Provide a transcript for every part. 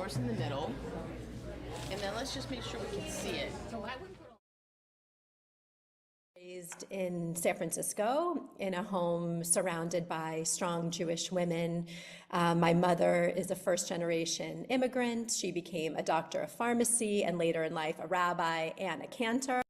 yours in the middle. And then let's just make sure we can see it. So I would put Raised in San Francisco in a home surrounded by strong Jewish women. My mother is a first-generation immigrant. She became a doctor of pharmacy and later in life a rabbi and a cantor.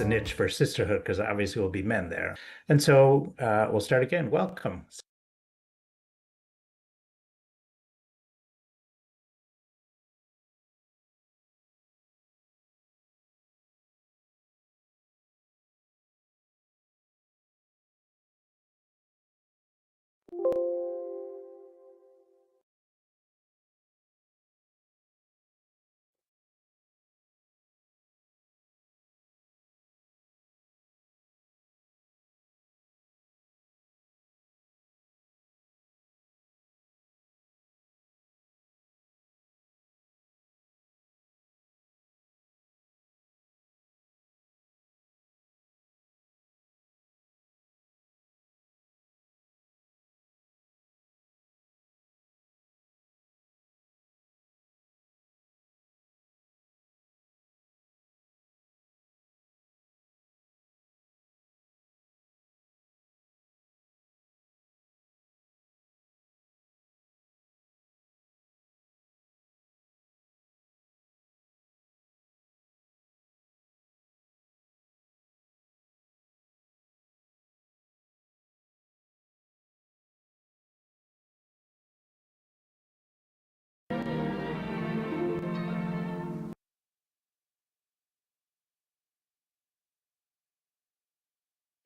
Niche for sisterhood, because obviously will be men there. And so we'll start again. Welcome.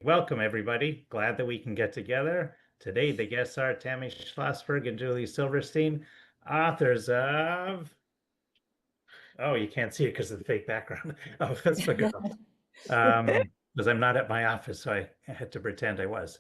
Welcome, everybody. Glad that we can get together. Today, the guests are Tammy Schlossberg and Julie Silverstein, authors of, oh, you can't see it because of the fake background, of Chutzpah Girl. Because I'm not at my office, so I had to pretend I was.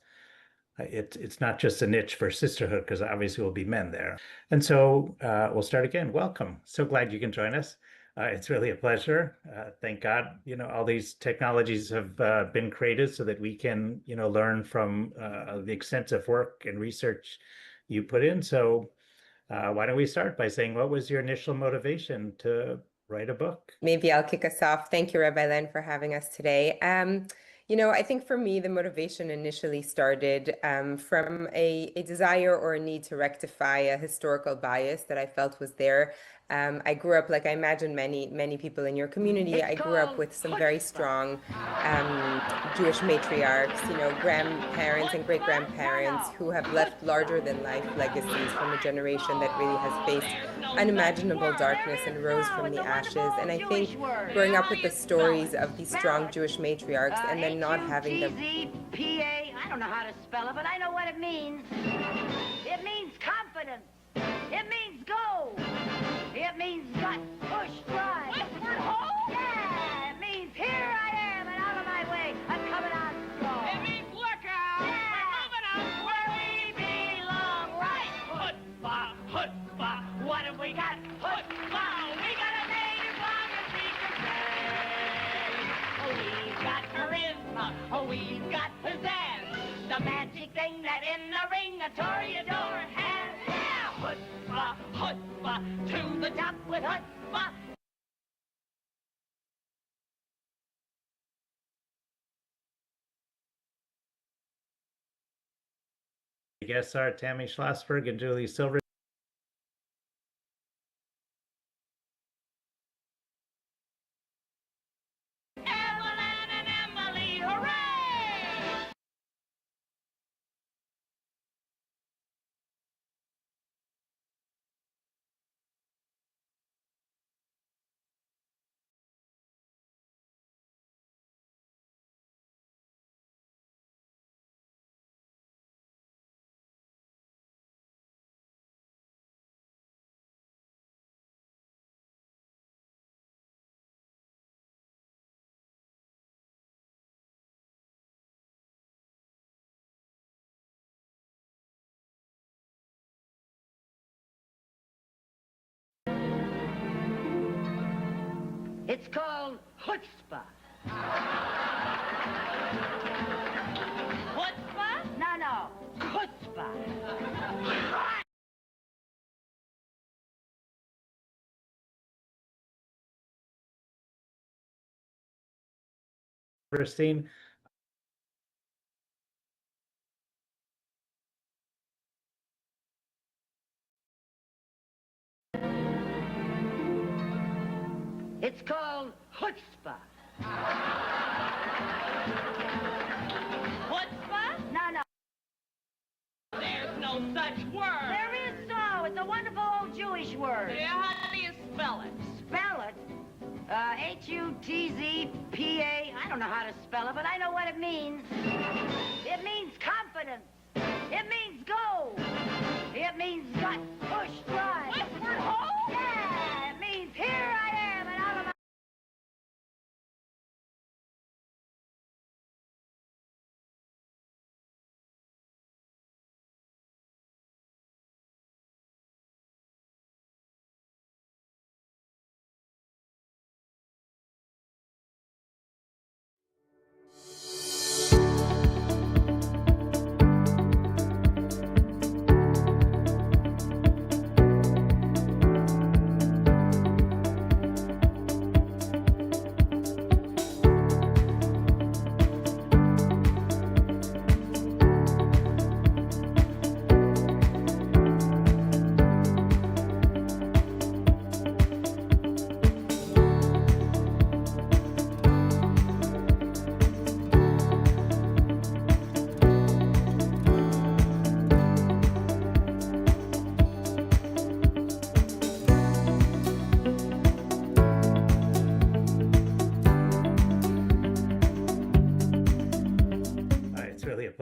It's not just a niche for sisterhood, because obviously we'll be men there. And so we'll start again. Welcome. So glad you can join us. It's really a pleasure. Thank God, all these technologies have been created so that we can, learn from the extensive work and research you put in. So why don't we start by saying, what was your initial motivation to write a book? Maybe I'll kick us off. Thank you, Rabbi Len, for having us today. I think for me, the motivation initially started from a desire or a need to rectify a historical bias that I felt was there. I grew up, like I imagine many people in your community, I grew up with some very strong Jewish matriarchs, grandparents and great-grandparents who have left larger-than-life legacies from a generation that really has faced unimaginable darkness and rose from the ashes. And I think growing up with the stories of these strong Jewish matriarchs and then not having them. I don't know how to spell it, but I know what it means. It means confidence. It means go. It means gut, push, drive. Westward ho? Yeah, it means here I am and out of my way. I'm coming on strong. It means look out. Yeah. We're moving out Where we belong, right? Chutzpah, chutzpah. What have we got? Chutzpah. We got a native long as we can say. We've got charisma. We've got pizzazz. The magic thing that in the ring a toreador has. Yeah, chutzpah, chutzpah. To the top with chutzpah. The guests are Tammy Schlossberg and Julie Silverstein. Evelyn and Emily, hooray! It's called chutzpah. Chutzpah? No, chutzpah. Silverstein. It's called chutzpah. Chutzpah? No. There's no such word. There is so. It's a wonderful old Jewish word. Yeah, how do you spell it? Spell it. Hutzpah. I don't know how to spell it, but I know what it means. It means confidence. It means go. It means gut, push, drive. Westward ho? Yeah, it means here I am and out of my...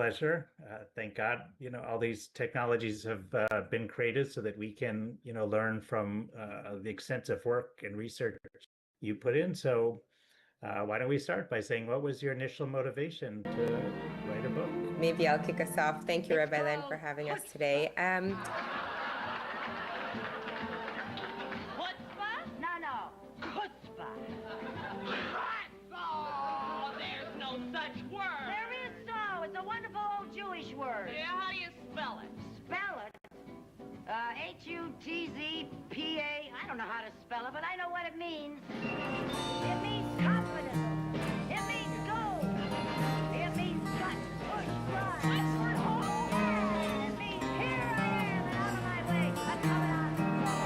pleasure. Thank God, all these technologies have been created so that we can, learn from the extensive work and research you put in. So why don't we start by saying, what was your initial motivation to write a book? Maybe I'll kick us off. Thank you, Rabbi Len, for having us today. Chutzpah? No. Chutzpah. Oh, there's no such word. There is so. It's a wonderful old Jewish word. Yeah, how do you spell it? Spell it. Hutzpah. I don't know how to spell it, but I know what it means. It means confidence. It means go. It means gut, push, run. Yeah, it means here I am and out of my way. I'm coming on.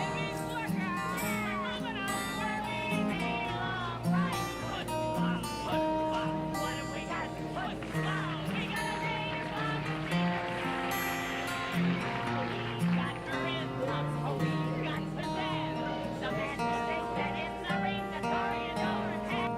It means look out. We're moving on where we belong. Right. Chutzpah, chutzpah. What have we got? Chutzpah. We got a native on the We've got charisma. We've got pizzazz. The man who thinks that in the ring, the Toreador has.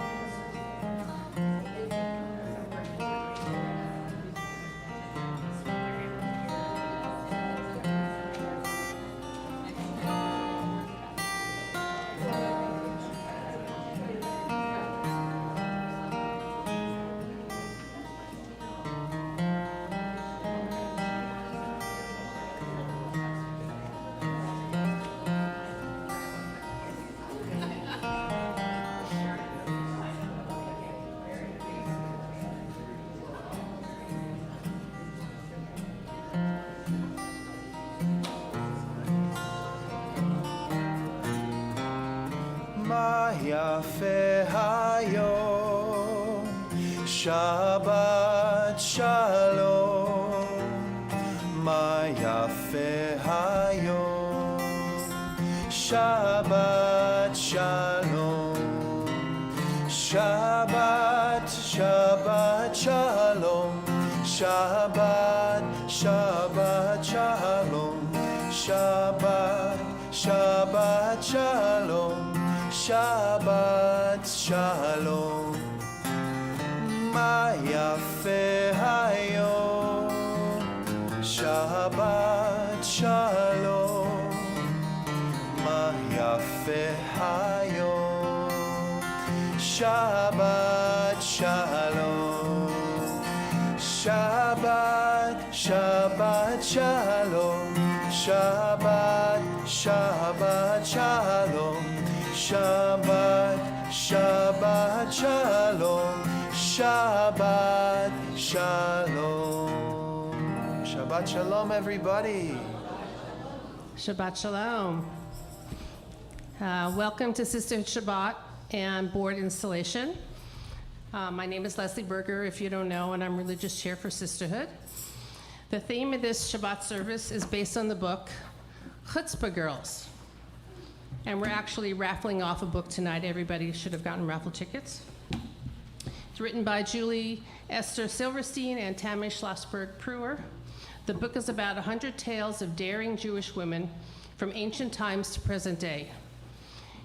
מה יפה היום, שבת שלום. מה יפה היום, שבת שלום. שבת, שבת שלום. שבת, שבת שלום. שבת, שבת שלום. שבת שלום. מה יפה היום, שבת שלום. מה יפה היום, שבת שלום. שבת, שבת שלום. שבת, שבת שלום. Shabbat, Shabbat Shalom, Shabbat Shalom. Shabbat Shalom, everybody. Shabbat Shalom. Welcome to Sisterhood Shabbat and board installation. My name is Leslie Berger, if you don't know, and I'm religious chair for Sisterhood. The theme of this Shabbat service is based on the book Chutzpah Girls. And we're actually raffling off a book tonight. Everybody should have gotten raffle tickets. It's written by Julie Esther Silverstein and Tammy Schlossberg-Pruer. The book is about 100 tales of daring Jewish women from ancient times to present day.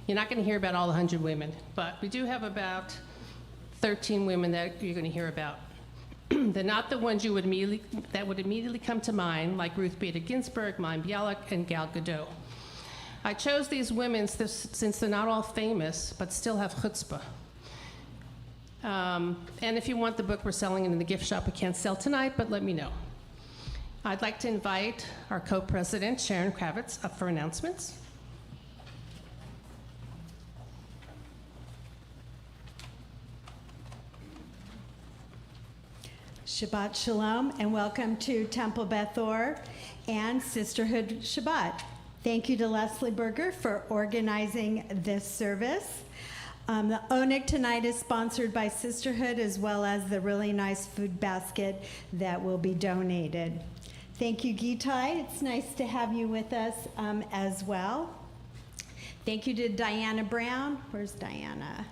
You're not going to hear about all 100 women, but we do have about 13 women that you're going to hear about. They're not the ones that would immediately come to mind, like Ruth Bader Ginsburg, Mayim Bialik, and Gal Gadot. I chose these women since they're not all famous, but still have chutzpah. And if you want the book, we're selling it in the gift shop. We can't sell tonight, but let me know. I'd like to invite our co-president, Sharon Kravitz, up for announcements. Shabbat Shalom, and welcome to Temple Beth Or and Sisterhood Shabbat. Thank you to Leslie Berger for organizing this service. The Oneg tonight is sponsored by Sisterhood, as well as the really nice food basket that will be donated. Thank you, Gitai. It's nice to have you with us as well. Thank you to Diana Brown. Where's Diana?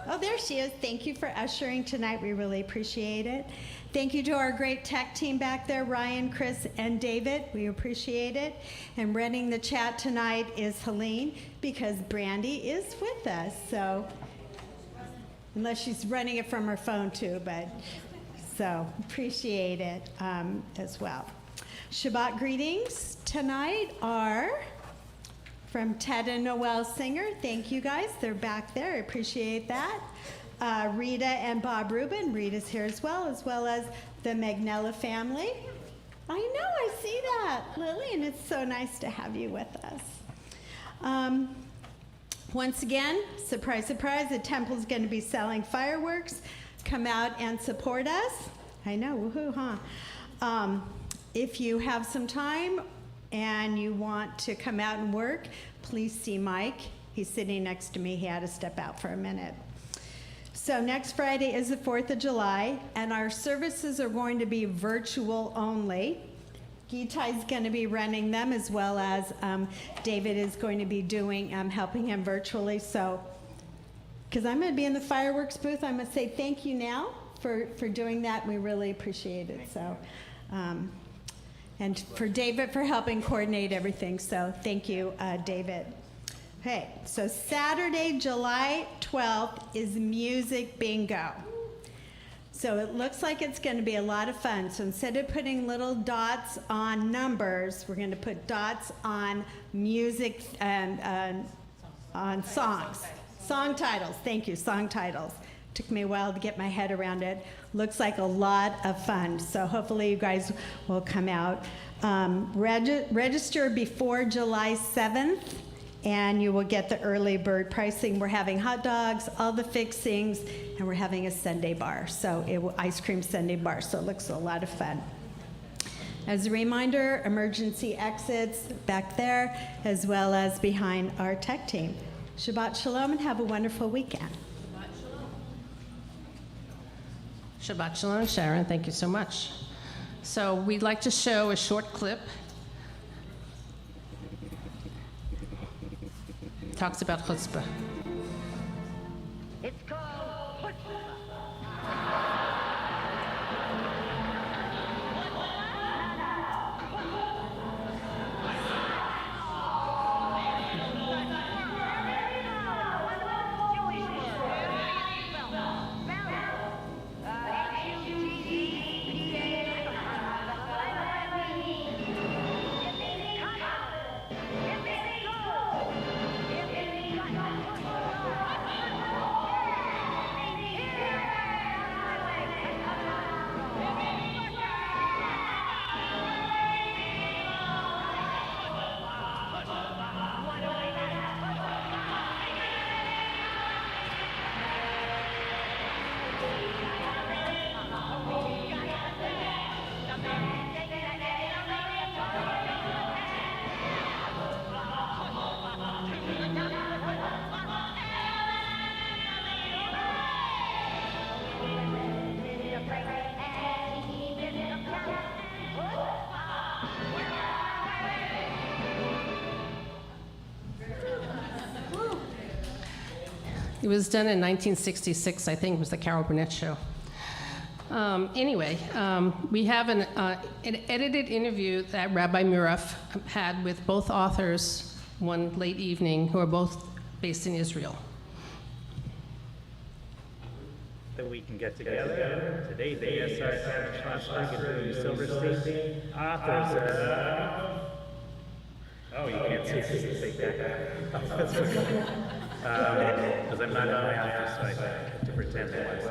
Oh, there she is. Thank you for ushering tonight. We really appreciate it. Thank you to our great tech team back there, Ryan, Chris, and David. We appreciate it. And running the chat tonight is Helene, because Brandy is with us. So, unless she's running it from her phone too, but So appreciate it as well. Shabbat greetings tonight are from Ted and Noelle Singer. Thank you guys. They're back there. I appreciate that. Rita and Bob Rubin. Rita's here as well as the Magnella family. I know, I see that, Lily, and it's so nice to have you with us. Once again, surprise, surprise, the temple's going to be selling fireworks. Come out and support us. I know, woohoo, huh? If you have some time and you want to come out and work, please see Mike. He's sitting next to me. He had to step out for a minute. So next Friday is the 4th of July, and our services are going to be virtual only. Gitai's going to be running them, as well as David is going to be doing, helping him virtually. So, because I'm going to be in the fireworks booth, I'm going to say thank you now for doing that. We really appreciate it. So, and for David for helping coordinate everything. So thank you, David. Okay, so Saturday, July 12th is music bingo. So it looks like it's going to be a lot of fun. So instead of putting little dots on numbers, we're going to put dots on music and on songs. Song titles, thank you, song titles. Took me a while to get my head around it. Looks like a lot of fun. So hopefully you guys will come out. Register before July 7th. And you will get the early bird pricing. We're having hot dogs, all the fixings, and we're having a sundae bar, so ice cream sundae bar, so it looks a lot of fun. As a reminder, emergency exits back there, as well as behind our tech team. Shabbat Shalom, and have a wonderful weekend. Shabbat Shalom, Sharon. Thank you so much. So we'd like to show a short clip. Talks about chutzpah. It's called It was done in 1966, I think, was the Carol Burnett show. Anyway, we have an edited interview that Rabbi Muraf had with both authors one late evening, who are both based in Israel. That we can get together. Today, the SHABBAT and Silverstein, authors of... Oh, you can't see because it's like that. Because I'm not in my office, so I have to pretend I was.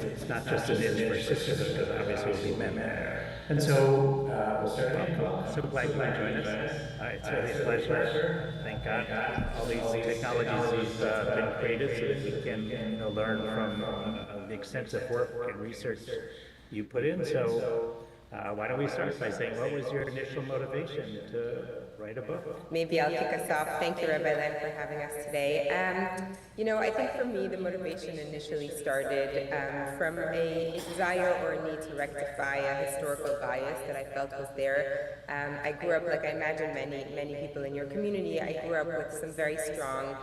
It's not just an is for sisterhood, because obviously we'll be men there. And so, welcome. So glad you could join us. It's really a pleasure. Thank God all these technologies have been created so that we can learn from the extensive work and research you put in. So why don't we start by saying, what was your initial motivation to write a book? Maybe I'll kick us off. Thank you, Rabbi Len, for having us today. I think for me, the motivation initially started from a desire or a need to rectify a historical bias that I felt was there. I grew up, like I imagine many people in your community, I grew up with some very strong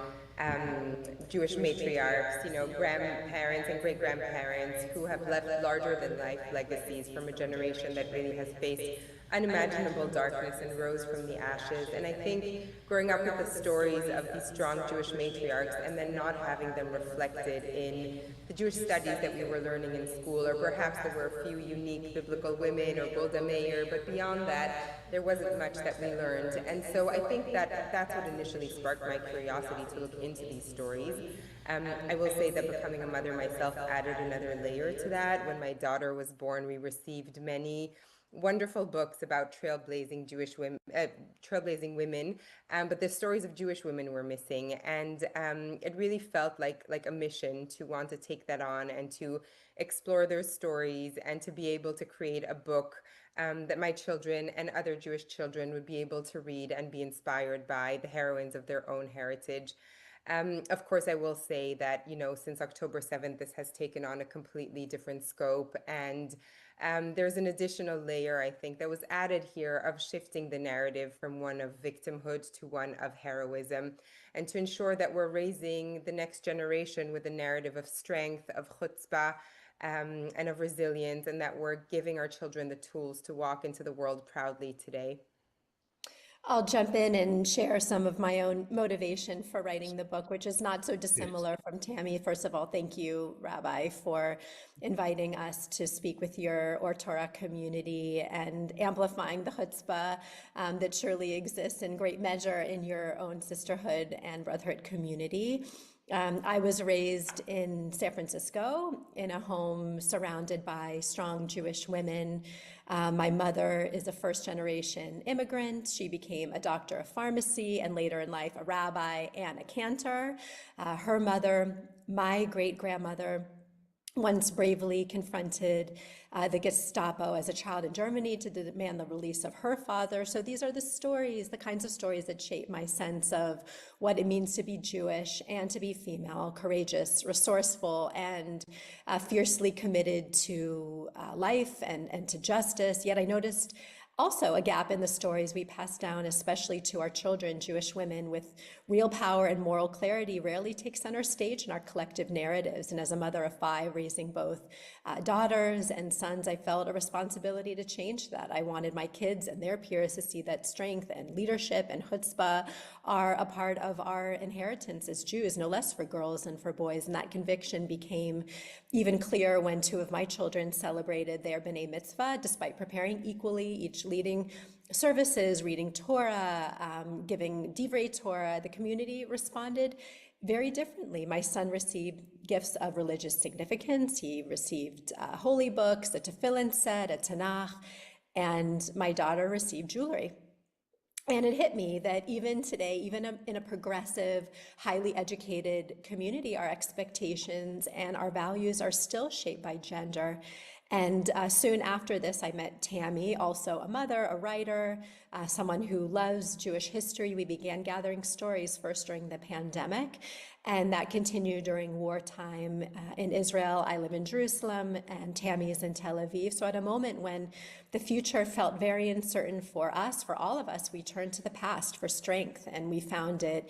Jewish matriarchs, grandparents and great-grandparents who have left larger-than-life legacies from a generation that really has faced unimaginable darkness and rose from the ashes. And I think growing up with the stories of these strong Jewish matriarchs and then not having them reflected in the Jewish studies that we were learning in school, or perhaps there were a few unique biblical women or Golda Meir, but beyond that, there wasn't much that we learned. And so I think that that's what initially sparked my curiosity to look into these stories. I will say that becoming a mother myself added another layer to that. When my daughter was born, we received many wonderful books about trailblazing women, but the stories of Jewish women were missing, and it really felt like a mission to want to take that on and to explore their stories and to be able to create a book that my children and other Jewish children would be able to read and be inspired by the heroines of their own heritage. Of course, I will say that, since October 7th, this has taken on a completely different scope. And there's an additional layer, I think, that was added here of shifting the narrative from one of victimhood to one of heroism, and to ensure that we're raising the next generation with a narrative of strength, of chutzpah, and of resilience, and that we're giving our children the tools to walk into the world proudly today. I'll jump in and share some of my own motivation for writing the book, which is not so dissimilar from Tammy. First of all, thank you, Rabbi, for inviting us to speak with your Or Torah community and amplifying the chutzpah that surely exists in great measure in your own sisterhood and brotherhood community. I was raised in San Francisco in a home surrounded by strong Jewish women. My mother is a first-generation immigrant. She became a doctor of pharmacy and later in life a rabbi and a cantor. Her mother, my great-grandmother, once bravely confronted the Gestapo as a child in Germany to demand the release of her father. So these are the stories, the kinds of stories that shape my sense of what it means to be Jewish and to be female, courageous, resourceful, and fiercely committed to life and to justice. Yet I noticed also a gap in the stories we pass down, especially to our children. Jewish women with real power and moral clarity rarely take center stage in our collective narratives. And as a mother of 5, raising both daughters and sons, I felt a responsibility to change that. I wanted my kids and their peers to see that strength and leadership and chutzpah are a part of our inheritance as Jews, no less for girls and for boys. And that conviction became even clearer when 2 of my children celebrated their b'nai mitzvah, despite preparing equally, each leading services, reading Torah, giving divrei Torah. The community responded very differently. My son received gifts of religious significance. He received holy books, a tefillin set, a Tanakh, and my daughter received jewelry. And it hit me that even today, even in a progressive, highly educated community, our expectations and our values are still shaped by gender. And soon after this, I met Tammy, also a mother, a writer, someone who loves Jewish history. We began gathering stories first during the pandemic, and that continued during wartime in Israel. I live in Jerusalem, and Tammy is in Tel Aviv. So at a moment when the future felt very uncertain for us, for all of us, we turned to the past for strength, and we found it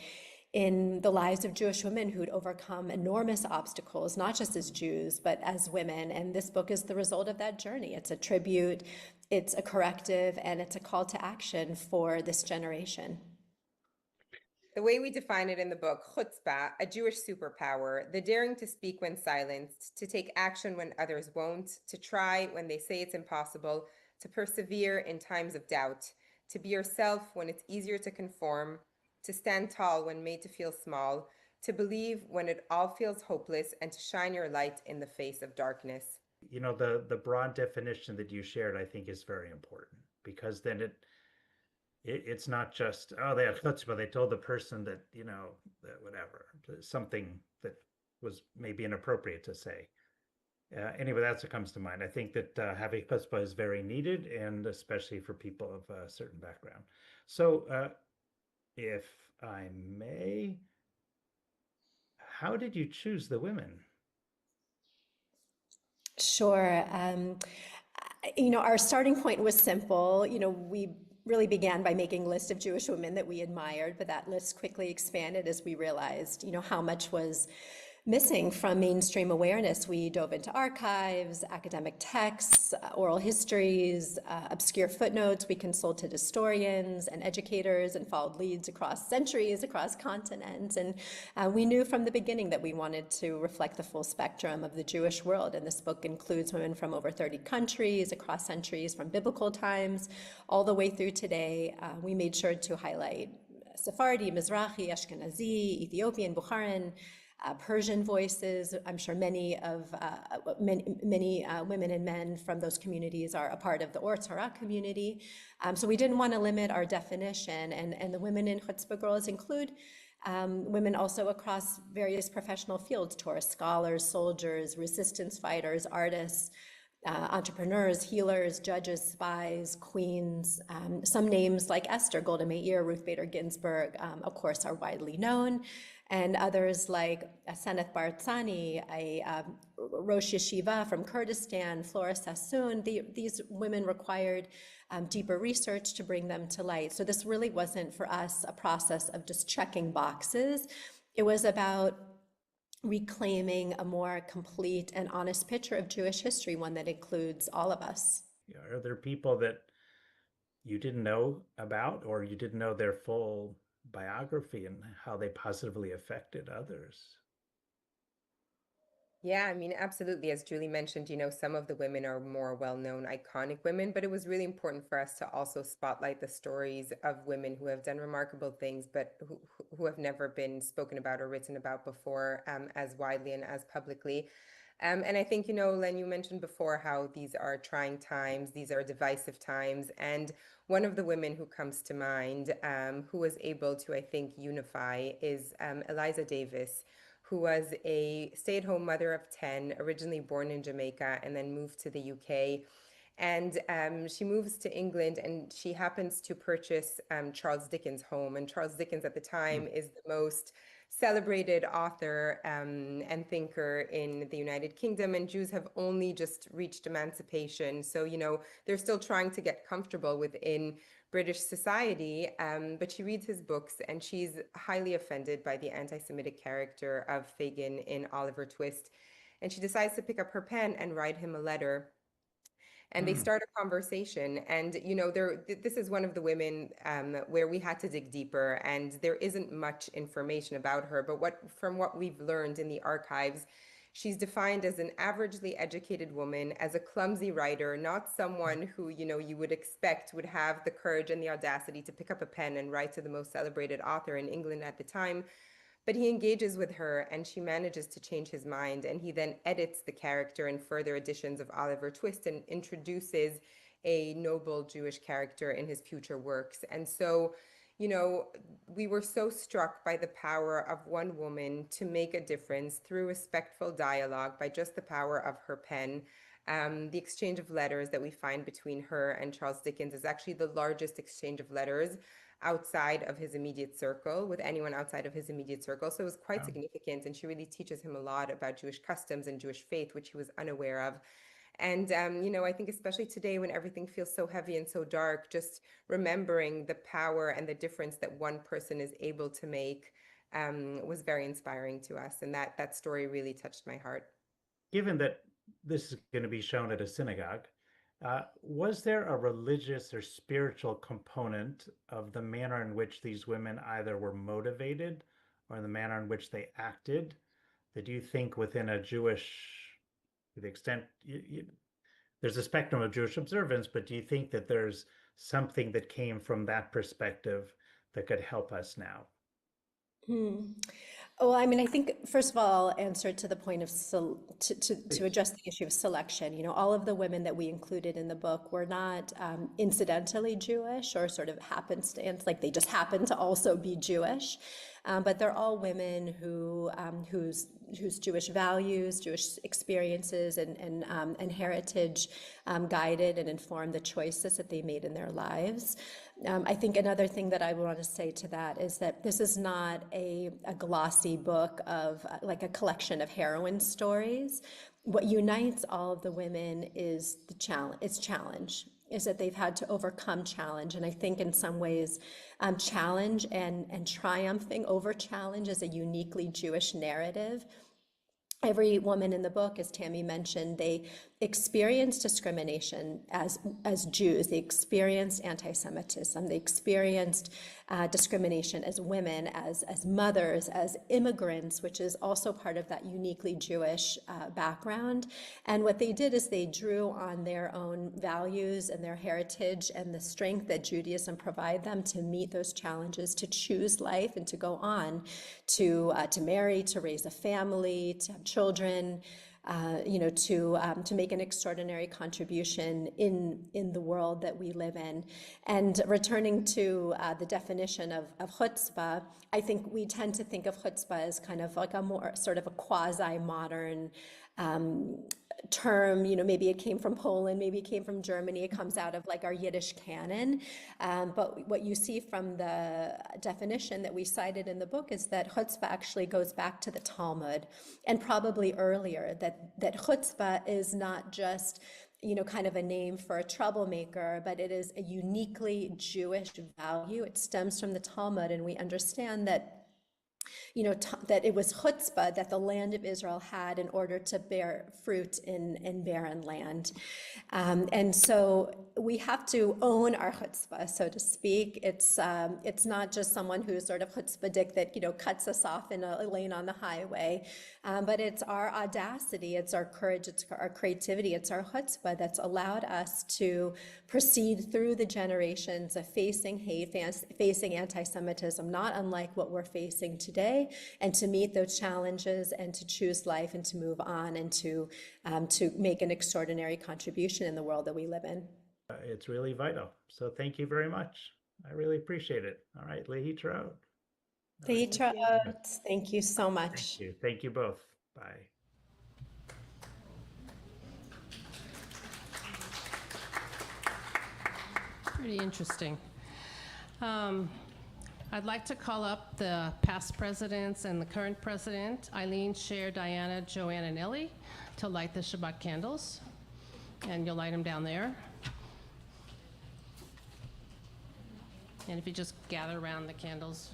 in the lives of Jewish women who'd overcome enormous obstacles, not just as Jews, but as women. And this book is the result of that journey. It's a tribute, it's a corrective, and it's a call to action for this generation. The way we define it in the book, chutzpah, a Jewish superpower, the daring to speak when silenced, to take action when others won't, to try when they say it's impossible, to persevere in times of doubt, to be yourself when it's easier to conform, to stand tall when made to feel small, to believe when it all feels hopeless, and to shine your light in the face of darkness. The broad definition that you shared, I think, is very important, because then it's not just, oh, they have chutzpah, they told the person that, that whatever, something that was maybe inappropriate to say. Anyway, that's what comes to mind. I think that having chutzpah is very needed, and especially for people of a certain background. So, if I may, how did you choose the women? Sure. Our starting point was simple. We really began by making a list of Jewish women that we admired, but that list quickly expanded as we realized, how much was missing from mainstream awareness. We dove into archives, academic texts, oral histories, obscure footnotes. We consulted historians and educators and followed leads across centuries, across continents. And we knew from the beginning that we wanted to reflect the full spectrum of the Jewish world. And this book includes women from over 30 countries, across centuries, from biblical times all the way through today. We made sure to highlight Sephardi, Mizrahi, Ashkenazi, Ethiopian, Bukharan, Persian voices. I'm sure many women and men from those communities are a part of the Or Torah community. So we didn't want to limit our definition, and the women in Chutzpah Girls include women also across various professional fields: Torah scholars, soldiers, resistance fighters, artists, entrepreneurs, healers, judges, spies, queens. Some names like Esther, Golda Meir, Ruth Bader Ginsburg, of course, are widely known. And others like Seneth Barzani, a Rosh Yeshiva from Kurdistan, Flora Sassoon. These women required deeper research to bring them to light. So this really wasn't for us a process of just checking boxes. It was about reclaiming a more complete and honest picture of Jewish history, one that includes all of us. Are there people that you didn't know about, or you didn't know their full biography and how they positively affected others? Yeah, I mean, absolutely. As Julie mentioned, some of the women are more well-known, iconic women, but it was really important for us to also spotlight the stories of women who have done remarkable things, but who have never been spoken about or written about before as widely and as publicly. And I think, Len, you mentioned before how these are trying times, these are divisive times. And one of the women who comes to mind who was able to, I think, unify is Eliza Davis, who was a stay-at-home mother of 10, originally born in Jamaica and then moved to the UK. And she moves to England, and she happens to purchase Charles Dickens' home. And Charles Dickens at the time is the most celebrated author and thinker in the United Kingdom, and Jews have only just reached emancipation. So, they're still trying to get comfortable within British society, but she reads his books and she's highly offended by the anti-Semitic character of Fagin in Oliver Twist. And she decides to pick up her pen and write him a letter. And they start a conversation. And, this is one of the women where we had to dig deeper, and there isn't much information about her. But from what we've learned in the archives, she's defined as an averagely educated woman, as a clumsy writer, not someone who, you would expect would have the courage and the audacity to pick up a pen and write to the most celebrated author in England at the time. But he engages with her, and she manages to change his mind, and he then edits the character in further editions of Oliver Twist and introduces a noble Jewish character in his future works. And so, we were so struck by the power of one woman to make a difference through respectful dialogue by just the power of her pen. The exchange of letters that we find between her and Charles Dickens is actually the largest exchange of letters outside of his immediate circle, with anyone outside of his immediate circle. So it was quite significant, and she really teaches him a lot about Jewish customs and Jewish faith, which he was unaware of. And, I think especially today when everything feels so heavy and so dark, just remembering the power and the difference that one person is able to make was very inspiring to us. And that story really touched my heart. Given that this is going to be shown at a synagogue, was there a religious or spiritual component of the manner in which these women either were motivated or the manner in which they acted that you think within a Jewish, to the extent there's a spectrum of Jewish observance, but do you think that there's something that came from that perspective that could help us now? Well, I mean, I think, first of all, I'll answer to the point of to address the issue of selection. All of the women that we included in the book were not incidentally Jewish or sort of happenstance, like they just happen to also be Jewish. But they're all women whose Jewish values, Jewish experiences, and heritage guided and informed the choices that they made in their lives. I think another thing that I want to say to that is that this is not a glossy book of like a collection of heroine stories. What unites all of the women is the challenge. It's challenge. Is that they've had to overcome challenge. And I think in some ways, challenge and triumphing over challenge is a uniquely Jewish narrative. every woman in the book, as Tammy mentioned, they experienced discrimination as Jews. They experienced anti-Semitism. They experienced discrimination as women, as mothers, as immigrants, which is also part of that uniquely Jewish background. And what they did is they drew on their own values and their heritage and the strength that Judaism provided them to meet those challenges, to choose life and to go on to marry, to raise a family, to have children, to make an extraordinary contribution in the world that we live in. And returning to the definition of chutzpah, I think we tend to think of chutzpah as kind of like a more sort of a quasi-modern term. Maybe it came from Poland, maybe it came from Germany. It comes out of like our Yiddish canon. But what you see from the definition that we cited in the book is that chutzpah actually goes back to the Talmud, and probably earlier, that chutzpah is not just kind of a name for a troublemaker, but it is a uniquely Jewish value. It stems from the Talmud, and we understand that that it was chutzpah that the land of Israel had in order to bear fruit in barren land. And so we have to own our chutzpah, so to speak. It's not just someone who's sort of chutzpahdik that, cuts us off in a lane on the highway, but it's our audacity, it's our courage, it's our creativity, it's our chutzpah that's allowed us to proceed through the generations of facing hate, facing anti-Semitism, not unlike what we're facing today, and to meet those challenges and to choose life and to move on and to make an extraordinary contribution in the world that we live in. It's really vital. So thank you very much. I really appreciate it. All right, Lehi Trout. Thank you so much. Thank you. Thank you both. Bye. Pretty interesting. I'd like to call up the past presidents and the current president, Eileen, Cher, Diana, Joanne, and Ellie, to light the Shabbat candles. And you'll light them down there. And if you just gather around the candles.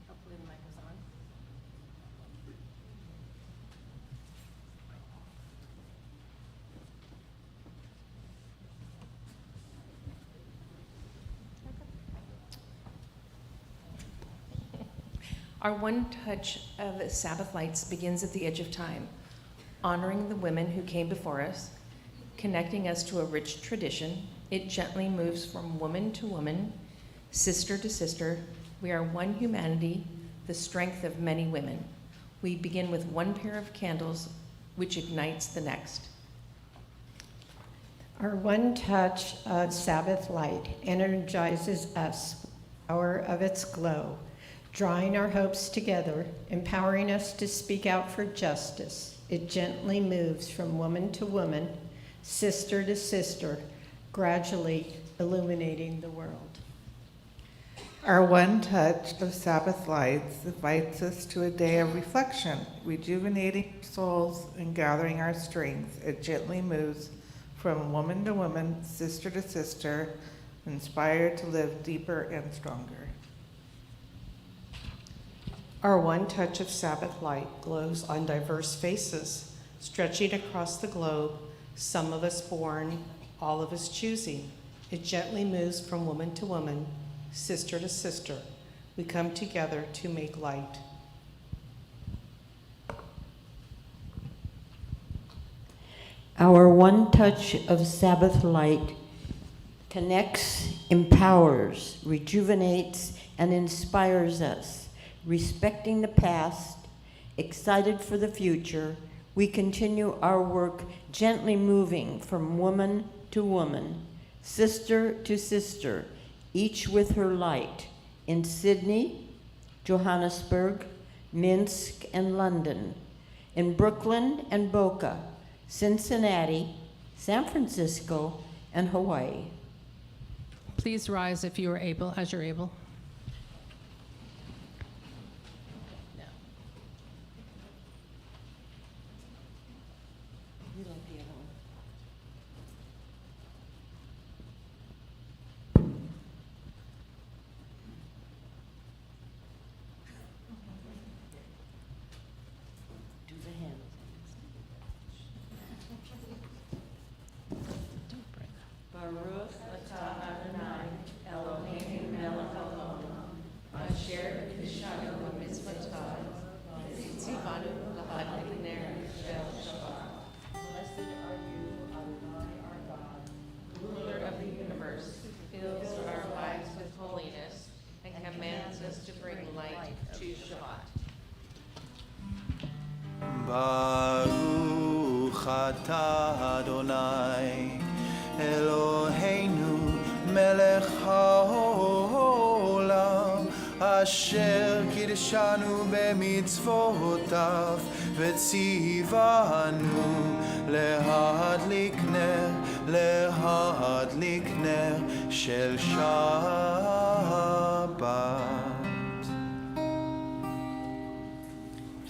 Hopefully the mic is on. Our one touch of Sabbath lights begins at the edge of time, honoring the women who came before us, connecting us to a rich tradition. It gently moves from woman to woman, sister to sister. We are one humanity, the strength of many women. We begin with one pair of candles, which ignites the next. Our one touch of Sabbath light energizes us, power of its glow, drawing our hopes together, empowering us to speak out for justice. It gently moves from woman to woman, sister to sister, gradually illuminating the world. Our one touch of Sabbath lights invites us to a day of reflection, rejuvenating our souls and gathering our strength. It gently moves from woman to woman, sister to sister, inspired to live deeper and stronger. Our one touch of Sabbath light glows on diverse faces, stretching across the globe, some of us born, all of us choosing. It gently moves from woman to woman, sister to sister. We come together to make light. Our one touch of Sabbath light connects, empowers, rejuvenates, and inspires us. Respecting the past, excited for the future, we continue our work gently moving from woman to woman, sister to sister, each with her light, in Sydney, Johannesburg, Minsk, and London, in Brooklyn and Boca, Cincinnati, San Francisco, and Hawaii. Please rise if you are able, as you're able. Baruch atah Adonai Eloheinu melech haolam asher kidshanu b'mitzvotav v'tzivanu להדליק נר של שבת.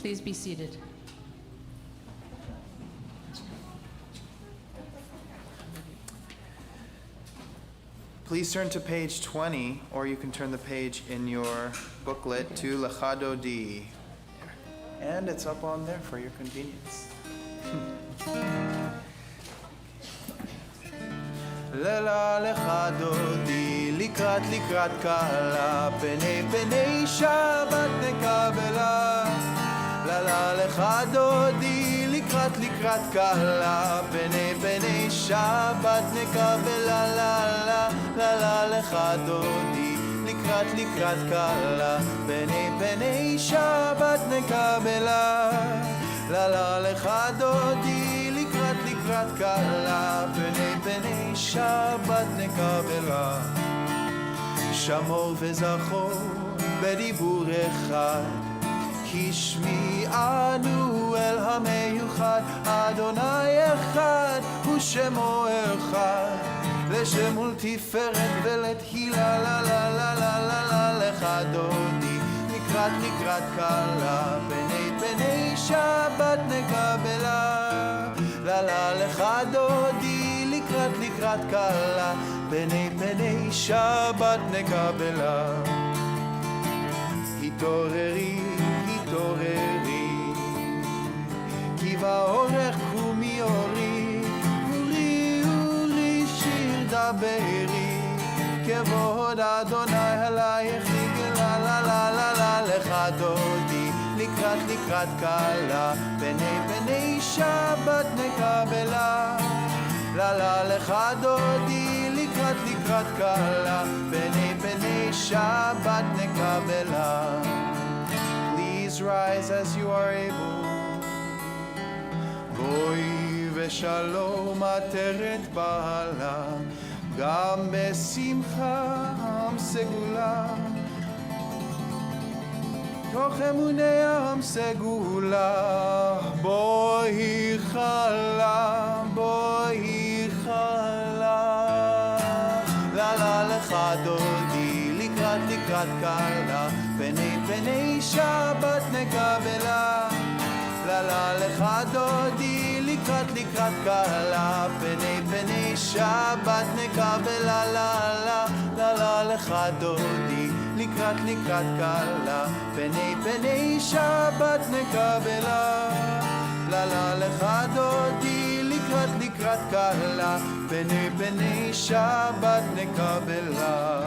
Please be seated. Please turn to page 20, or you can turn the page in your booklet to Lechadodi. And it's up on there for your convenience. לילה לך דודי, לקראת קלה, פני שבת נקבלה. לילה לך דודי, לקראת קלה, פני שבת נקבלה. לילה לך דודי, לקראת קלה, פני שבת נקבלה. לילה לך דודי, לקראת קלה, פני שבת נקבלה. שמור וזכור בדיבור אחד, כי שמיענו אל המיוחד. אדוני אחד הוא שמו אחד, לשם ולתפארת ולתהילה. לה לה לה לה לה לה לך דודי, לקראת קלה, פני שבת נקבלה. לה לה לך דודי, לקראת קלה, פני שבת נקבלה. התעוררי, כי באורך קומי אורי, אורי שיר דברי, כבוד אדוני עלייך נגלה. לה לה לה לה לך דודי, לקראת קלה, פני שבת נקבלה. לה לה לך דודי, לקראת קלה, פני שבת נקבלה. Please rise as you are able. גוי ושלום עטרת בעלה, גם בשמחה סגולה. תוך אמוני עם סגולה, בואי חלה. לה לה לך דודי, לקראת קלה, פני שבת נקבלה. לה לה לך דודי, לקראת קלה, פני שבת נקבלה. לה לה לך דודי, לקראת קלה, פני שבת נקבלה. לה לה לך דודי, לקראת קלה, פני שבת נקבלה.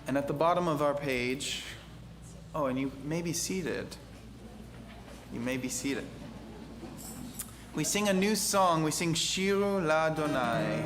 And at the bottom of our page, oh, and you may be seated. We sing a new song. We sing Shiru L'Adonai.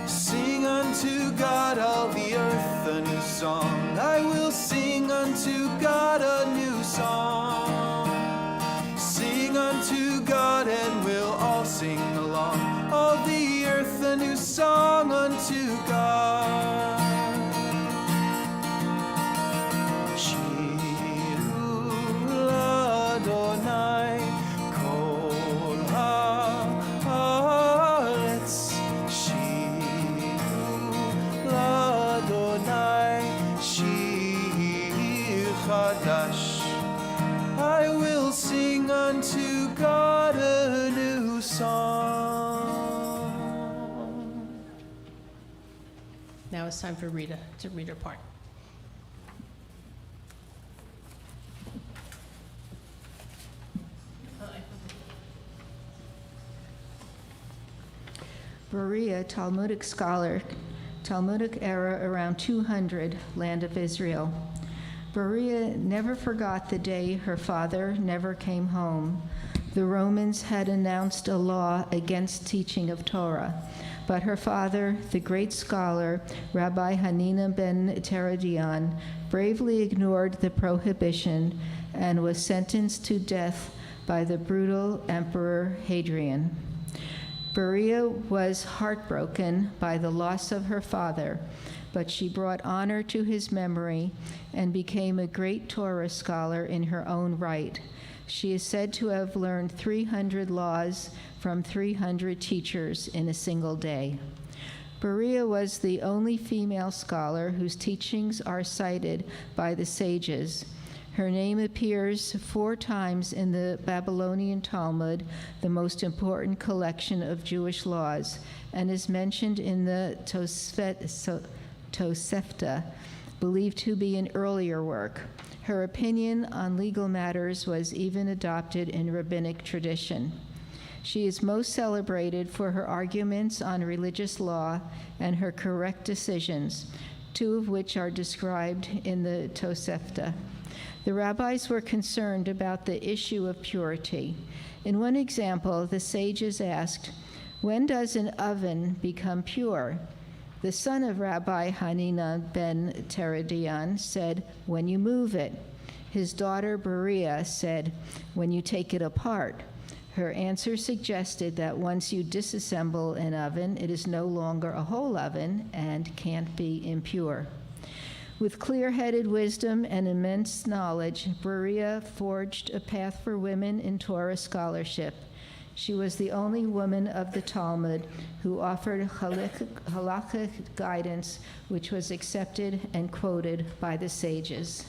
Sing unto God, all the earth, a new song. I will sing unto God a new song. Sing unto God, and we'll all sing along. All the earth, a new song unto God. I will sing unto God a new song. Now it's time for Rita to read her part. Berea, Talmudic scholar, Talmudic era around 200, land of Israel. Berea never forgot the day her father never came home. The Romans had announced a law against teaching of Torah, but her father, the great scholar, Rabbi Hanina ben Teradion, bravely ignored the prohibition and was sentenced to death by the brutal Emperor Hadrian. Berea was heartbroken by the loss of her father, but she brought honor to his memory and became a great Torah scholar in her own right. She is said to have learned 300 laws from 300 teachers in a single day. Berea was the only female scholar whose teachings are cited by the sages. Her name appears 4 times in the Babylonian Talmud, the most important collection of Jewish laws, and is mentioned in the Tosefta, believed to be an earlier work. Her opinion on legal matters was even adopted in rabbinic tradition. She is most celebrated for her arguments on religious law and her correct decisions, 2 of which are described in the Tosefta. The rabbis were concerned about the issue of purity. In one example, the sages asked, "When does an oven become pure?" The son of Rabbi Hanina ben Teradion said, "When you move it." His daughter Berea said, "When you take it apart." Her answer suggested that once you disassemble an oven, it is no longer a whole oven and can't be impure. With clear-headed wisdom and immense knowledge, Berea forged a path for women in Torah scholarship. She was the only woman of the Talmud who offered halakhic guidance, which was accepted and quoted by the sages.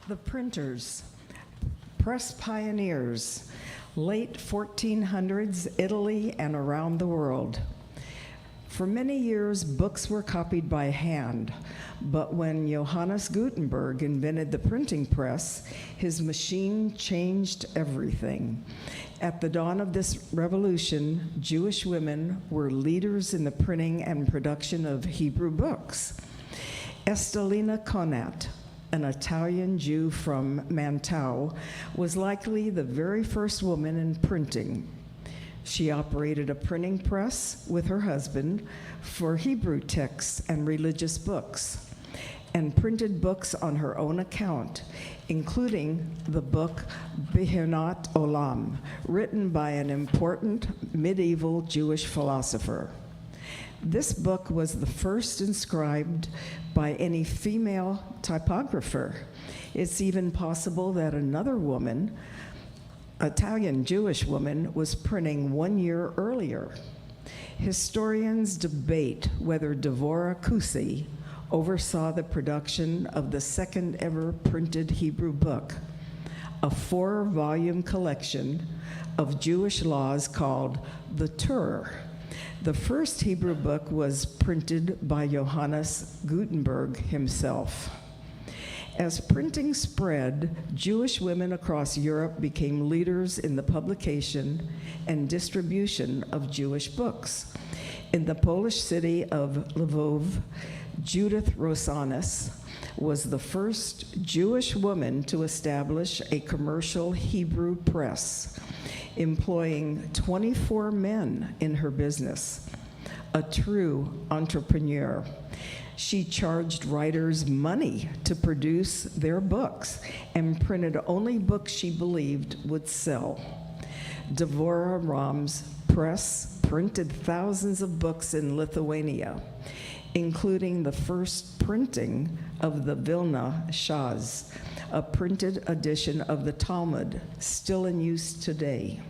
The printers, press pioneers, late 1400s Italy and around the world. For many years, books were copied by hand, but when Johannes Gutenberg invented the printing press, his machine changed everything. At the dawn of this revolution, Jewish women were leaders in the printing and production of Hebrew books. Estelina Conat, an Italian Jew from Mantua, was likely the very first woman in printing. She operated a printing press with her husband for Hebrew texts and religious books, and printed books on her own account, including the book Bimah Olam, written by an important medieval Jewish philosopher. This book was the first inscribed by any female typographer. It's even possible that another woman, Italian Jewish woman, was printing 1 year earlier. Historians debate whether Devorah Kusi oversaw the production of the second ever printed Hebrew book, a 4-volume collection of Jewish laws called the Torah. The first Hebrew book was printed by Johannes Gutenberg himself. As printing spread, Jewish women across Europe became leaders in the publication and distribution of Jewish books. In the Polish city of Lvov, Judith Rosanes was the first Jewish woman to establish a commercial Hebrew press, employing 24 men in her business. A true entrepreneur. She charged writers money to produce their books and printed only books she believed would sell. Devorah Ram's press printed thousands of books in Lithuania, including the first printing of the Vilna Shas, a printed edition of the Talmud, still in use today.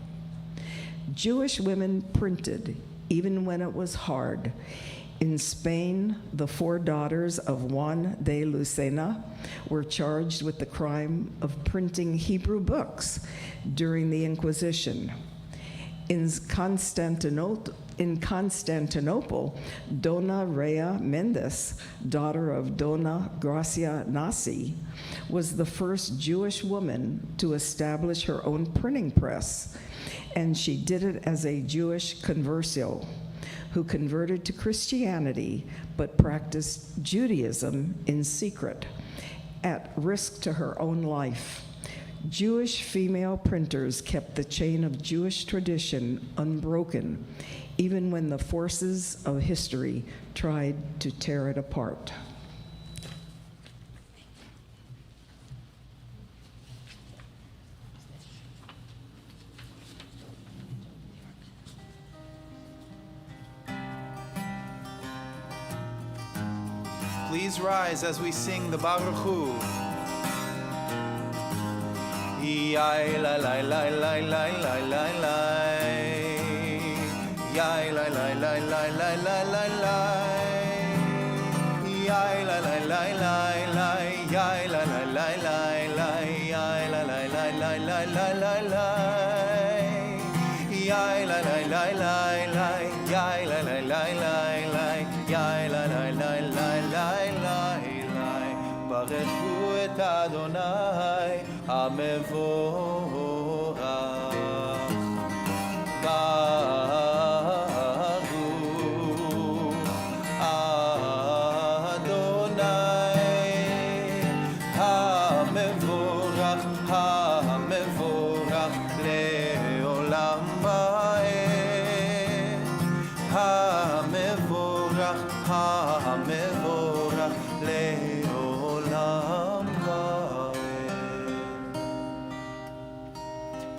Jewish women printed even when it was hard. In Spain, the 4 daughters of Juan de Lucena were charged with the crime of printing Hebrew books during the Inquisition. In Constantinople, Dona Rea Mendes, daughter of Dona Gracia Nasi, was the first Jewish woman to establish her own printing press, and she did it as a Jewish converso who converted to Christianity but practiced Judaism in secret, at risk to her own life. Jewish female printers kept the chain of Jewish tradition unbroken, even when the forces of history tried to tear it apart. Please rise as we sing the Baruch Hu. Yai la la la la la la la la. Yai la la la la la la la la. Yai la la la la la. Yai la la la la la. Yai la la la la la la la la. Yai la la la la la. Yai la la la la la. Yai la la la la la la. ברכו את אדוני המבורך. ברכו אדוני המבורך, המבורך לעולם ועד. המבורך, המבורך לעולם ועד.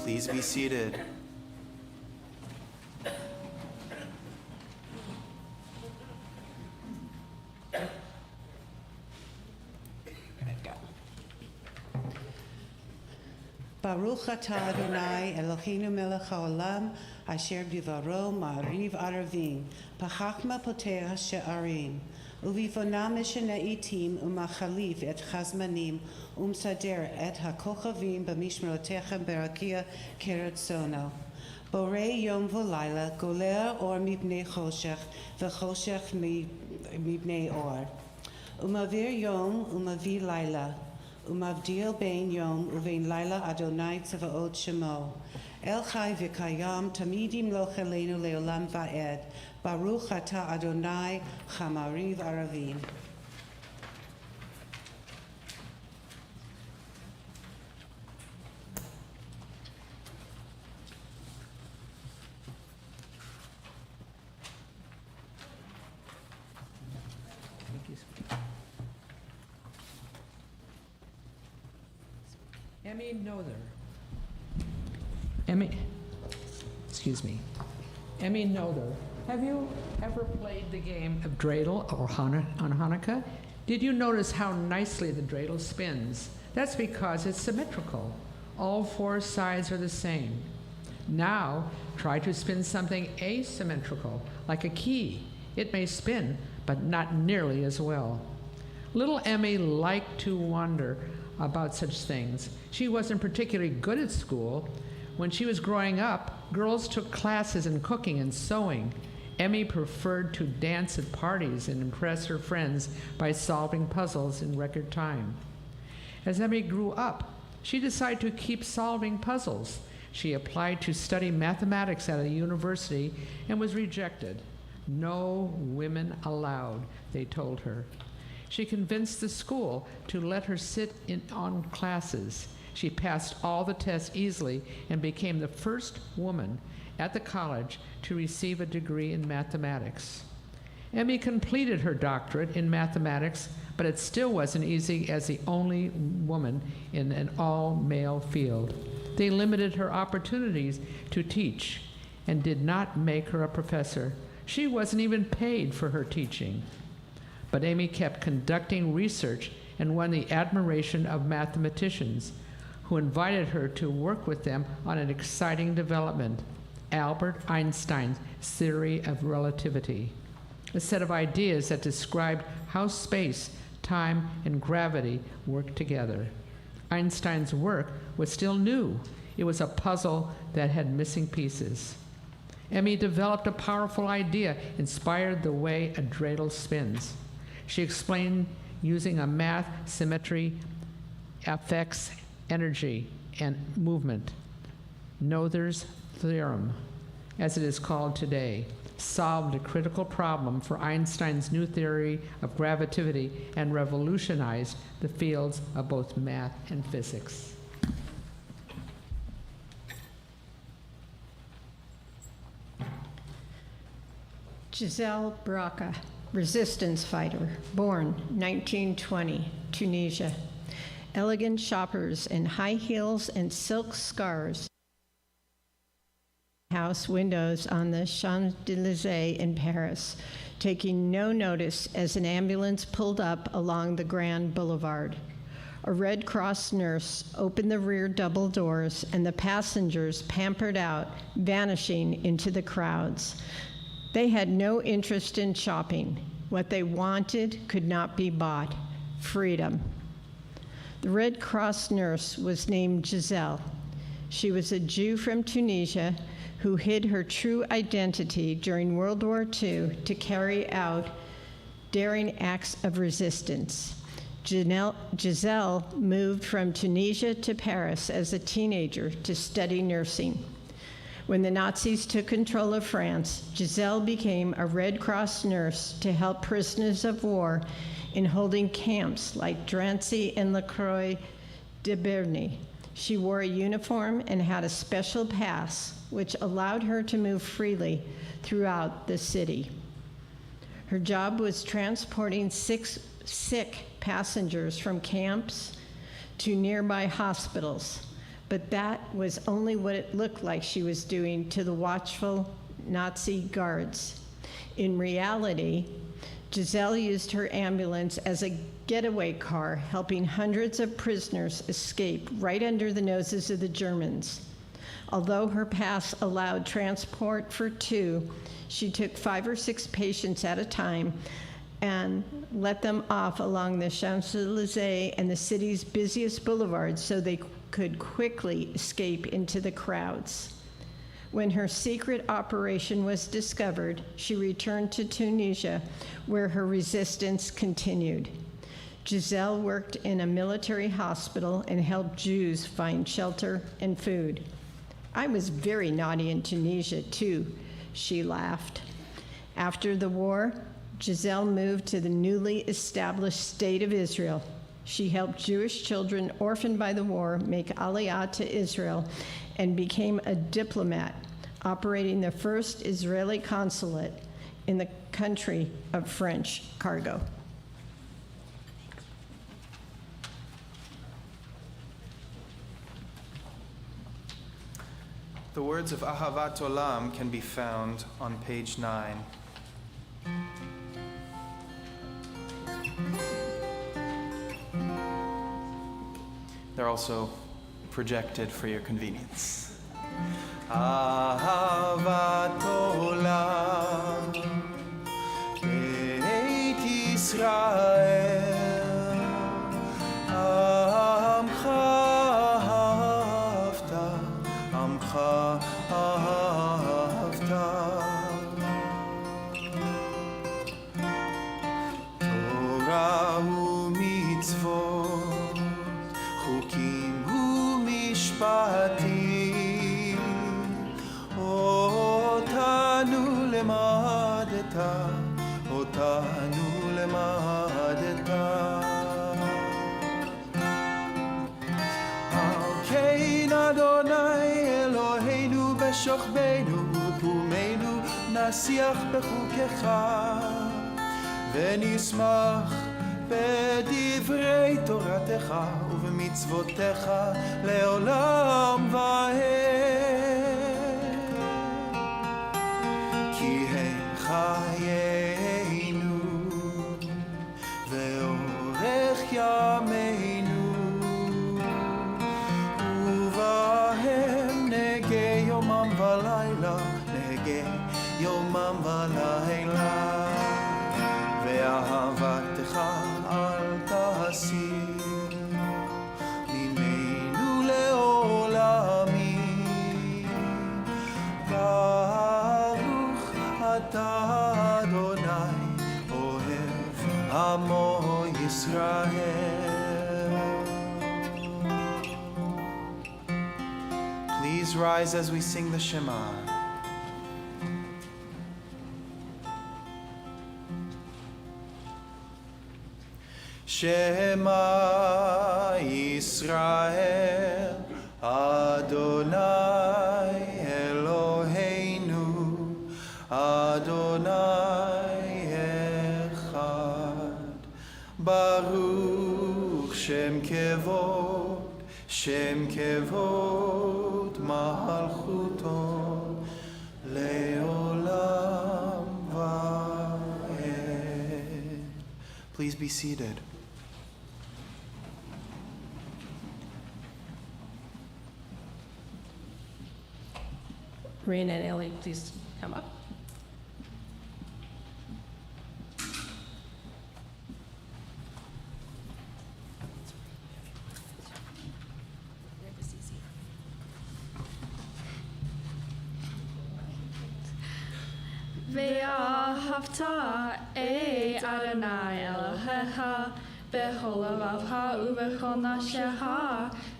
Please be seated. Baruch atah Adonai Eloheinu melech haolam asher b'dvaro ma'ariv aravim pachachma poteh she'arim uvivona mishneh itim umachalif et chazmanim umsader et hakochavim b'mishmerotechem berakia keretzono borei yom v'layla goler or mipnei choshech v'choshech mipnei or umavir yom umavi layla Umavdil bein yom uvein laila Adonai tzavaot shemo. El chai v'kayam tamidim lo chelenu leolam va'ed. Baruch atah Adonai chamariv aravim. Emmy Noether. Emmy Noether. Have you ever played the game of dreidel or on Hanukkah? Did you notice how nicely the dreidel spins? That's because it's symmetrical. All 4 sides are the same. Now, try to spin something asymmetrical, like a key. It may spin, but not nearly as well. Little Emmy liked to wonder about such things. She wasn't particularly good at school. When she was growing up, girls took classes in cooking and sewing. Emmy preferred to dance at parties and impress her friends by solving puzzles in record time. As Emmy grew up, she decided to keep solving puzzles. She applied to study mathematics at a university and was rejected. No women allowed, they told her. She convinced the school to let her sit in on classes. She passed all the tests easily and became the first woman at the college to receive a degree in mathematics. Emmy completed her doctorate in mathematics, but it still wasn't easy as the only woman in an all-male field. They limited her opportunities to teach and did not make her a professor. She wasn't even paid for her teaching. But Amy kept conducting research and won the admiration of mathematicians, who invited her to work with them on an exciting development. Albert Einstein's theory of relativity, a set of ideas that described how space, time, and gravity work together. Einstein's work was still new. It was a puzzle that had missing pieces. Emmy developed a powerful idea, inspired the way a dreidel spins. She explained using a math symmetry affects energy and movement. Noether's theorem, as it is called today, solved a critical problem for Einstein's new theory of gravitativity and revolutionized the fields of both math and physics. Giselle Baraka, resistance fighter, born 1920, Tunisia. Elegant shoppers in high heels and silk scarves. House windows on the Champs-Élysées in Paris, taking no notice as an ambulance pulled up along the Grand Boulevard. A Red Cross nurse opened the rear double doors and the passengers pampered out, vanishing into the crowds. They had no interest in shopping. What they wanted could not be bought: freedom. The Red Cross nurse was named Giselle. She was a Jew from Tunisia who hid her true identity during World War II to carry out daring acts of resistance. Giselle moved from Tunisia to Paris as a teenager to study nursing. When the Nazis took control of France, Giselle became a Red Cross nurse to help prisoners of war in holding camps like Drancy and La Croix de Berny. She wore a uniform and had a special pass, which allowed her to move freely throughout the city. Her job was transporting sick passengers from camps to nearby hospitals, but that was only what it looked like she was doing to the watchful Nazi guards. In reality, Giselle used her ambulance as a getaway car, helping hundreds of prisoners escape right under the noses of the Germans. Although her pass allowed transport for two, she took 5 or 6 patients at a time and let them off along the Champs-Élysées and the city's busiest boulevards so they could quickly escape into the crowds. When her secret operation was discovered, she returned to Tunisia, where her resistance continued. Giselle worked in a military hospital and helped Jews find shelter and food. I was very naughty in Tunisia, too, she laughed. After the war, Giselle moved to the newly established State of Israel. She helped Jewish children orphaned by the war make Aliyah to Israel and became a diplomat, operating the first Israeli consulate in the country of French cargo. The words of Ahavat Olam can be found on page 9. They're also projected for your convenience. Ahavat Olam Beit Yisrael Amcha Ahavta Amcha Ahavta Torah u'mitzvot Chukim u'mishpatim Otanu lemadeta Otanu lemadeta Alkein Adonai Eloheinu b'shochbeinu U'pumeinu nasiach b'chukecha ונשמח בדברי תורתך ובמצוותיך לעולם ועד. כי הם חיינו ואורך ימינו ובהם נגי יומם ולילה לילה, ואהבתך אל תסיר ממנו לעולמים. ברוך אתה אדוני אוהב עמו ישראל. Please rise as we sing the Shema. Shema Yisrael Adonai Eloheinu Adonai Echad Baruch Shem Kevod Malchuto Leolam Vaed. Please be seated. Rena and Ellie, please come up. ואהבת את אדוני אלוהיך בכל לבבך ובכל נפשך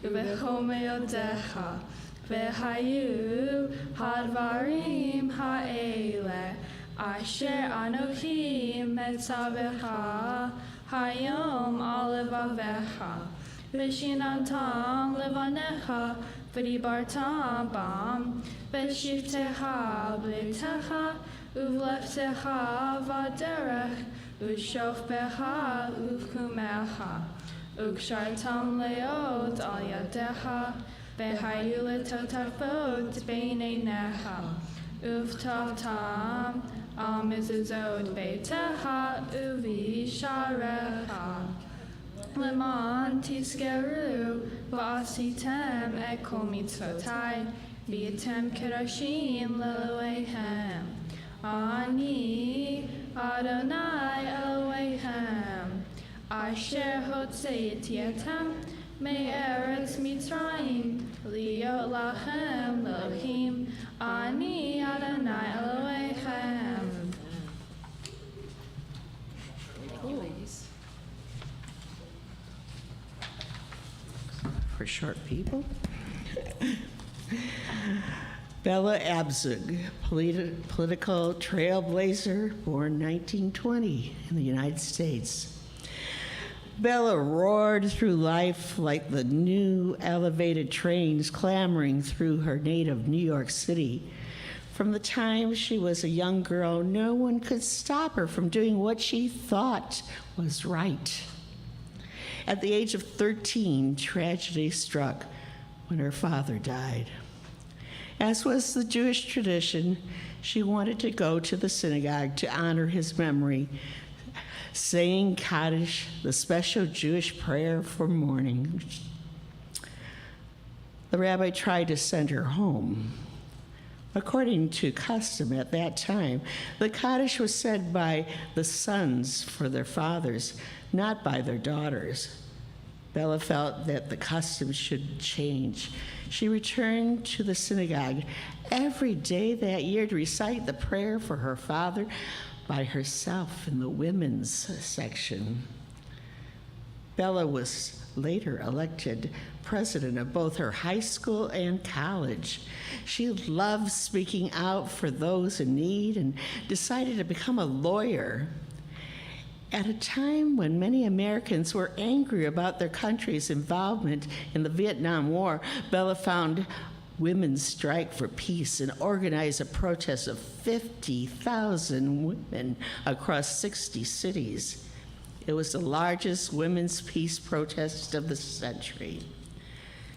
ובכל מאודיך. והיו הדברים האלה אשר אנוכי מצווך היום על לבביך, ושיננתם לבניך ודיברתם בם, בשבתך ובביתך ובלכתך בדרך ושופך ובקומך, וקשרתם להיות על ידיך, והיו לטוטפות בין עיניך, ובטחתם על מזוזות ביתך ובשעריך. למען תזכרו ועשיתם את כל מצוותיי, והייתם קדושים לאלוהיכם. אני אדוני אלוהיכם, אשר הוצאתיכם מארץ מצרים, להיות לכם לאלוהים. אני אדוני אלוהיכם. For short people. Bella Abzug, political trailblazer, born 1920 in the United States. Bella roared through life like the new elevated trains clamoring through her native New York City. From the time she was a young girl, no one could stop her from doing what she thought was right. At the age of 13, tragedy struck when her father died. As was the Jewish tradition, she wanted to go to the synagogue to honor his memory, saying kaddish, the special Jewish prayer for mourning. The rabbi tried to send her home. According to custom at that time, the kaddish was said by the sons for their fathers, not by their daughters. Bella felt that the custom should change. She returned to the synagogue every day that year to recite the prayer for her father by herself in the women's section. Bella was later elected president of both her high school and college. She loved speaking out for those in need and decided to become a lawyer. At a time when many Americans were angry about their country's involvement in the Vietnam War, Bella found Women's Strike for Peace and organized a protest of 50,000 women across 60 cities. It was the largest women's peace protest of the century.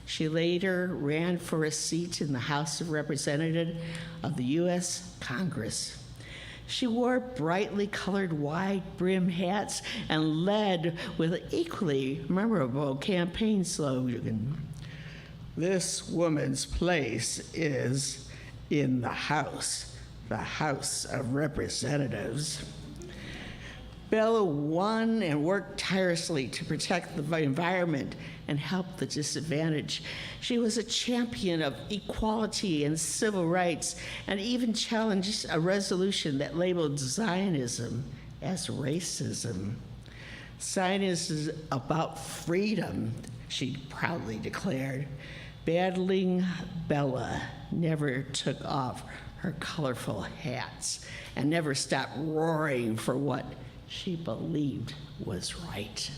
She later ran for a seat in the House of Representatives of the U.S. Congress. She wore brightly colored wide-brim hats and led with an equally memorable campaign slogan, "This woman's place is in the House." the House of Representatives. Bella won and worked tirelessly to protect the environment and help the disadvantaged. She was a champion of equality and civil rights, and even challenged a resolution that labeled Zionism as racism. Zionism is about freedom, she proudly declared. Battling Bella never took off her colorful hats and never stopped roaring for what she believed was right.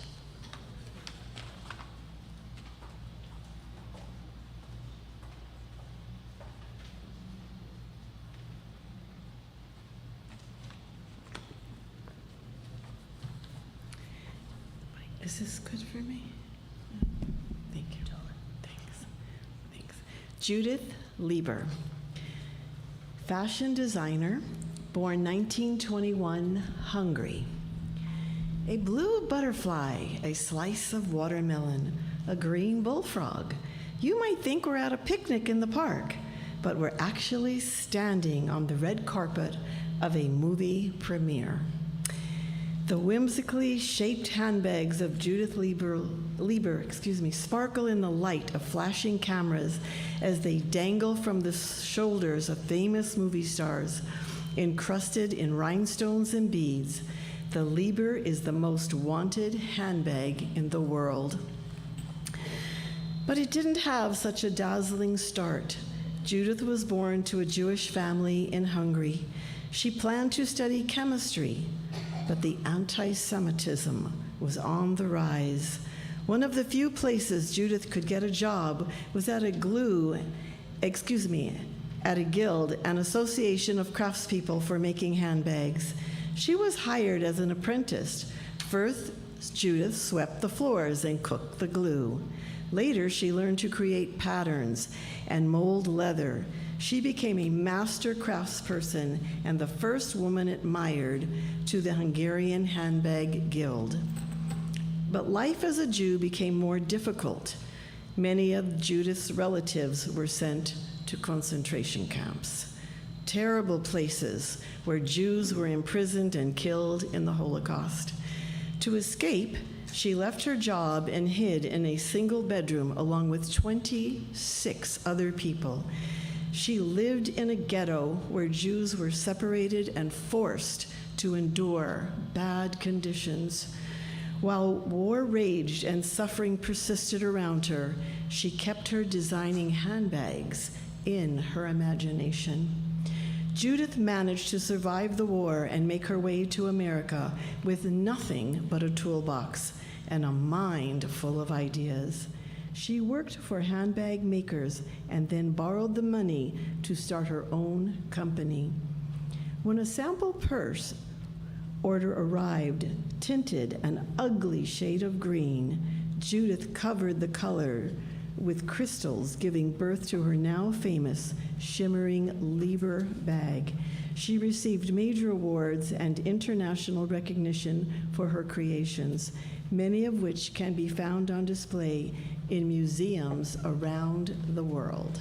Is this good for me? Thank you. Thanks. Thanks. Judith Lieber, fashion designer, born 1921, Hungary. A blue butterfly, a slice of watermelon, a green bullfrog. You might think we're at a picnic in the park, but we're actually standing on the red carpet of a movie premiere. The whimsically shaped handbags of Judith Lieber, sparkle in the light of flashing cameras as they dangle from the shoulders of famous movie stars, encrusted in rhinestones and beads. The Lieber is the most wanted handbag in the world. But it didn't have such a dazzling start. Judith was born to a Jewish family in Hungary. She planned to study chemistry, but the anti-Semitism was on the rise. One of the few places Judith could get a job was at a guild, an association of craftspeople for making handbags. She was hired as an apprentice. First, Judith swept the floors and cooked the glue. Later, she learned to create patterns and mold leather. She became a master craftsperson and the first woman admired to the Hungarian Handbag Guild. But life as a Jew became more difficult. Many of Judith's relatives were sent to concentration camps, terrible places where Jews were imprisoned and killed in the Holocaust. To escape, she left her job and hid in a single bedroom along with 26 other people. She lived in a ghetto where Jews were separated and forced to endure bad conditions. While war raged and suffering persisted around her, she kept her designing handbags in her imagination. Judith managed to survive the war and make her way to America with nothing but a toolbox and a mind full of ideas. She worked for handbag makers and then borrowed the money to start her own company. When a sample purse order arrived, tinted an ugly shade of green, Judith covered the color with crystals, giving birth to her now famous shimmering Lieber bag. She received major awards and international recognition for her creations, many of which can be found on display in museums around the world.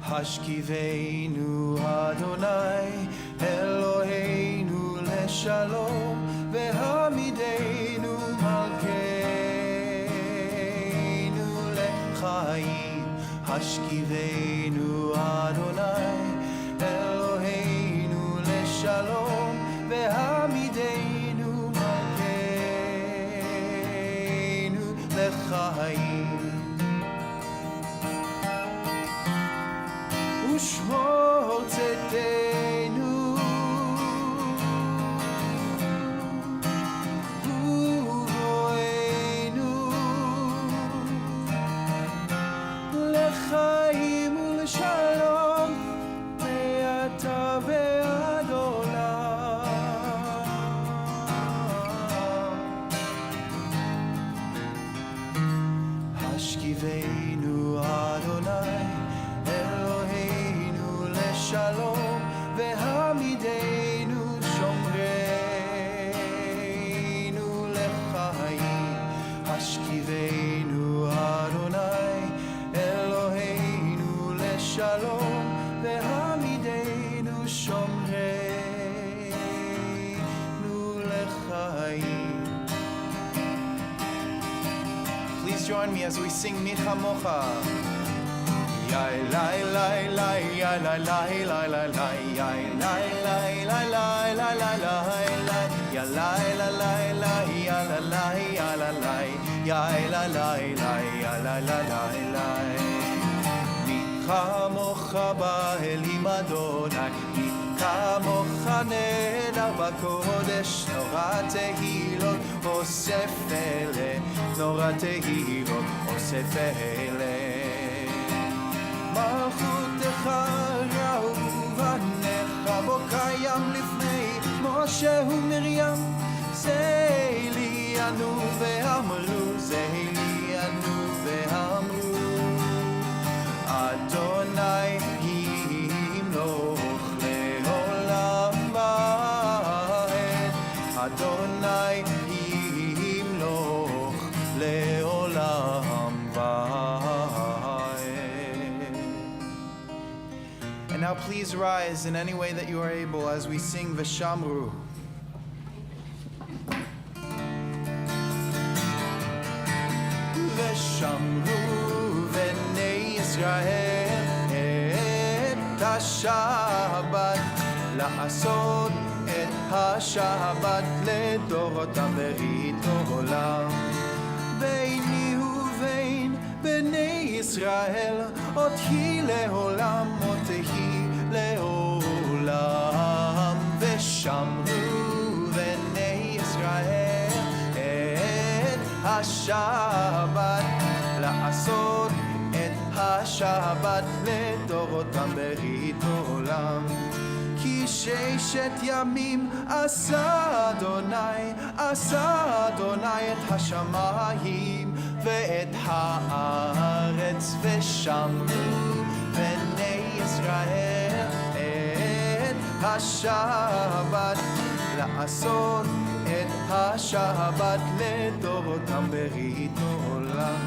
Hashkivenu Adonai Eloheinu leshalom vehamidenu malkeinu lechaim. Hashkivenu Adonai Eloheinu leshalom vehamidenu malkeinu lechaim. Ushmo tzedenu uvoenu lechaim uleshalom me'ata ve'ad olam. Hashkivenu Adonai Shalom vehamidenu shomreinu lechaim. Hashkivenu שלום והעמידנו שומרנו לחיים. Please join me as we sing Mi Chamocha. Yai lai lai lai yai lai lai lai lai lai yai lai lai lai lai lai lai lai lai ya lai lai lai lai ya lai lai ya lai lai yai lai lai lai ya lai lai lai lai. Mi chamocha ba'elim Adonai, mi chamocha nehedar b'kodesh, nora tehilot osef ele, nora tehilot osef ele. מלכותך ראובנך בו קיים לפני משה ומרים. זה לי ענו ואמרו, זה לי ענו ואמרו, אדוני ימלוך לעולם ועד, אדוני ימלוך לעולם ועד. And now please rise in any way that you are able as we sing V'shamru. V'shamru v'nei Yisrael et ha-Shabbat, la'asod et ha-Shabbat לדורותם ברית עולם. ביני ובין בני ישראל, עוד היא לעולם, עוד היא לעולם. ושמרו בני ישראל את השבת, לעשות את השבת לדורותם ברית עולם. כי ששת ימים עשה אדוני את השמיים ואת הארץ, ושמרו בני ישראל את השבת, לעשות את השבת לדורותם ברית עולם.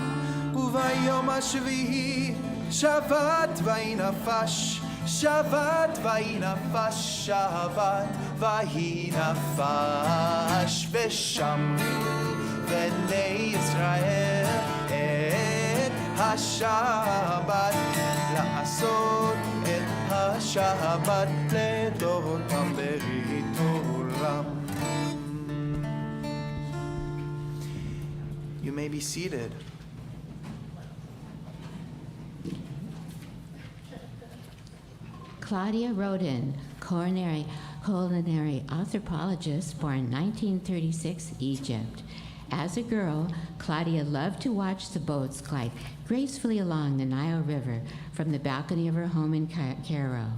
וביום השביעי שבת ויהי נפש, שבת ויהי נפש, שבת ויהי נפש. ושמרו בני ישראל את השבת, לעשות את השבת לדורותם ברית עולם. You may be seated. Claudia Rodin, culinary anthropologist, born 1936, Egypt. As a girl, Claudia loved to watch the boats glide gracefully along the Nile River from the balcony of her home in Cairo.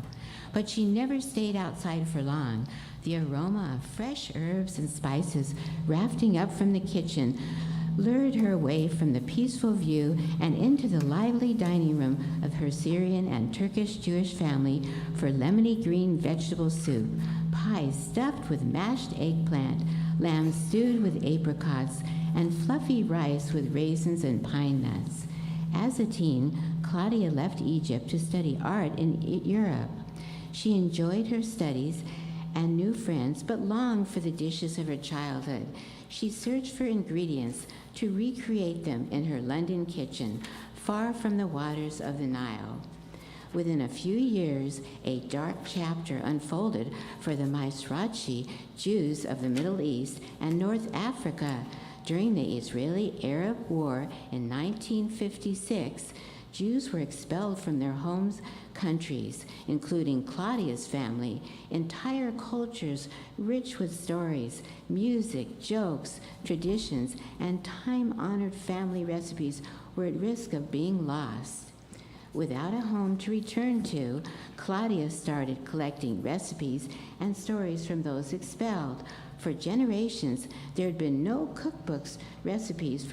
But she never stayed outside for long. The aroma of fresh herbs and spices wafting up from the kitchen lured her away from the peaceful view and into the lively dining room of her Syrian and Turkish Jewish family for lemony green vegetable soup, pies stuffed with mashed eggplant, lamb stewed with apricots, and fluffy rice with raisins and pine nuts. As a teen, Claudia left Egypt to study art in Europe. She enjoyed her studies and new friends, but longed for the dishes of her childhood. She searched for ingredients to recreate them in her London kitchen, far from the waters of the Nile. Within a few years, a dark chapter unfolded for the Mizrahi Jews of the Middle East and North Africa. During the Israeli-Arab War in 1956, Jews were expelled from their homes countries, including Claudia's family. Entire cultures rich with stories, music, jokes, traditions, and time-honored family recipes were at risk of being lost. Without a home to return to, Claudia started collecting recipes and stories from those expelled. For generations, there had been no cookbooks. Recipes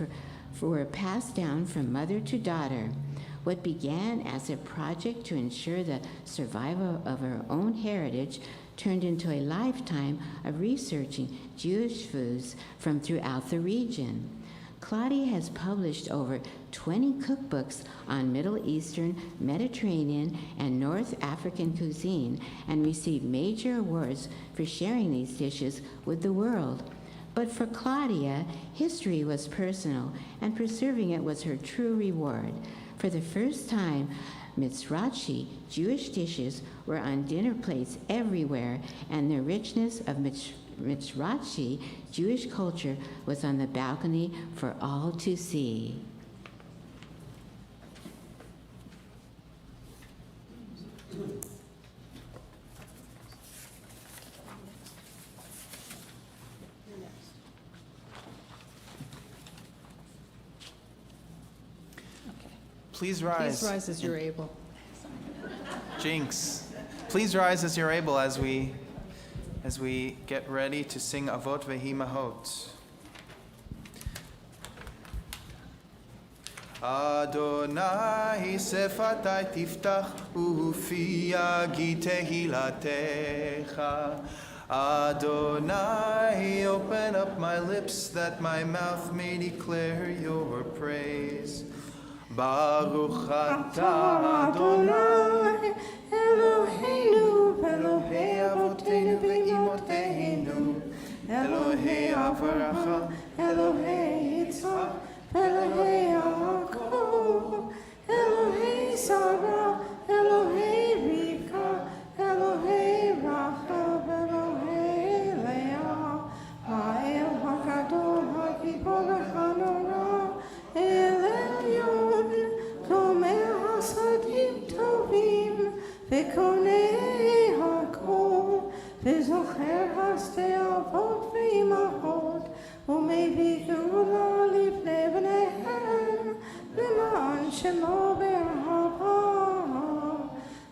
were passed down from mother to daughter. What began as a project to ensure the survival of her own heritage turned into a lifetime of researching Jewish foods from throughout the region. Claudia has published over 20 cookbooks on Middle Eastern, Mediterranean, and North African cuisine and received major awards for sharing these dishes with the world. But for Claudia, history was personal, and preserving it was her true reward. For the first time, Mizrachi, Jewish dishes, were on dinner plates everywhere, and the richness of Mizrachi Jewish culture was on the balcony for all to see. Please rise. Please rise as you're able. Jinx. Please rise as you're able as we get ready to sing Avot Vehimahot. Adonai sefatai tiftach ufi yagi tehilatecha. Adonai, open up my lips that my mouth may declare your praise. Baruch atah Adonai Eloheinu Elohei Avoteinu ve'imoteinu Elohei Avracha Elohei Yitzchak Elohei Yaakov Elohei Sarah Elohei Rivka Elohei Rachel Elohei Leah Ha'el HaGadol HaGibor HaNorah El Elyon Gomer Hasadim Tovim Vekonei Hakol Vezocher Hasteavot Veimahot Umevei Geulah Lifnei Bneihem Leman Shemo Be'ahava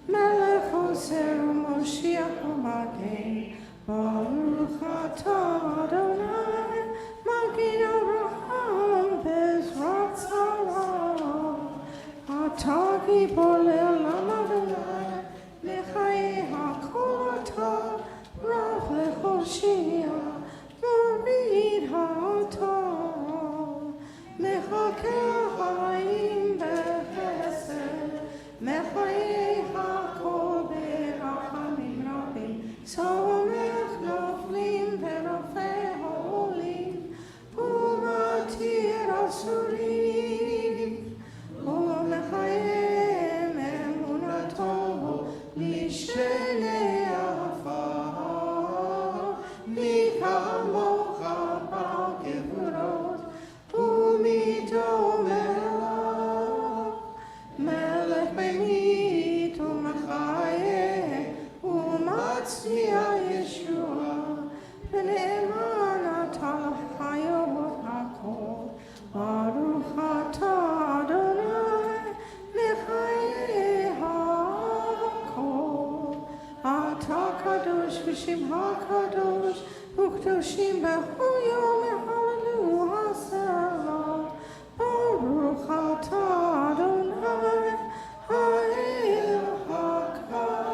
Melech Oser Moshiach U'Magen Baruch atah Adonai Magen Avraham Bezrat Sarah Atah Gibor Le'olam Adonai Lechayei HaKol Atah Rav Lechoshia Morid HaAtah Mechakeh HaChaim Bechesed Mechayei HaKol Berachamim Rabim Somech Noflim Verofei Holim Umatir Asurim Umechayem Emunato Lishenei Afar Mikamocha Bal Gevurot Umito Melech Melech Bemit Umechayeh Umatzia Yeshua V'ne'eman atah Hayot HaKol Baruch atah Adonai Mechayei HaKol Atah Kadosh V'Shimcha Kadosh U'Kedoshim B'Hu Yom Yehalelu HaSelah Baruch atah Adonai Ha'el HaKadosh.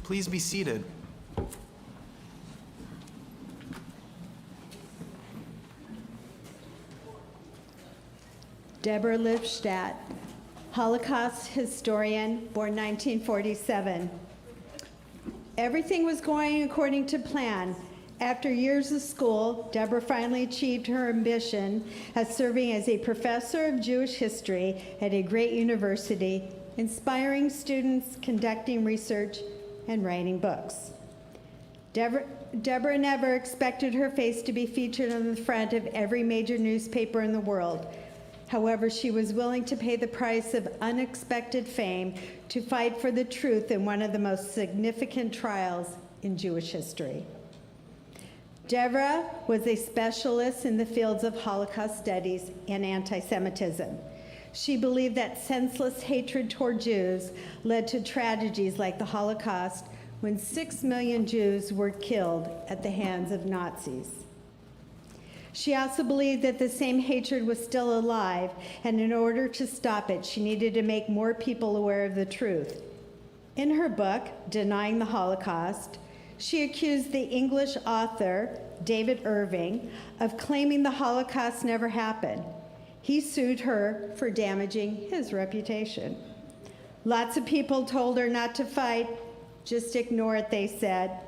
Please be seated. Deborah Lipstadt, Holocaust historian, born 1947. Everything was going according to plan. After years of school, Deborah finally achieved her ambition as serving as a professor of Jewish history at a great university, inspiring students, conducting research, and writing books. Deborah never expected her face to be featured on the front of every major newspaper in the world. However, she was willing to pay the price of unexpected fame to fight for the truth in one of the most significant trials in Jewish history. Deborah was a specialist in the fields of Holocaust studies and anti-Semitism. She believed that senseless hatred toward Jews led to tragedies like the Holocaust, when 6 million Jews were killed at the hands of Nazis. She also believed that the same hatred was still alive, and in order to stop it, she needed to make more people aware of the truth, In her book, Denying the Holocaust, she accused the English author, David Irving, of claiming the Holocaust never happened. He sued her for damaging his reputation. Lots of people told her not to fight. Just ignore it, they said.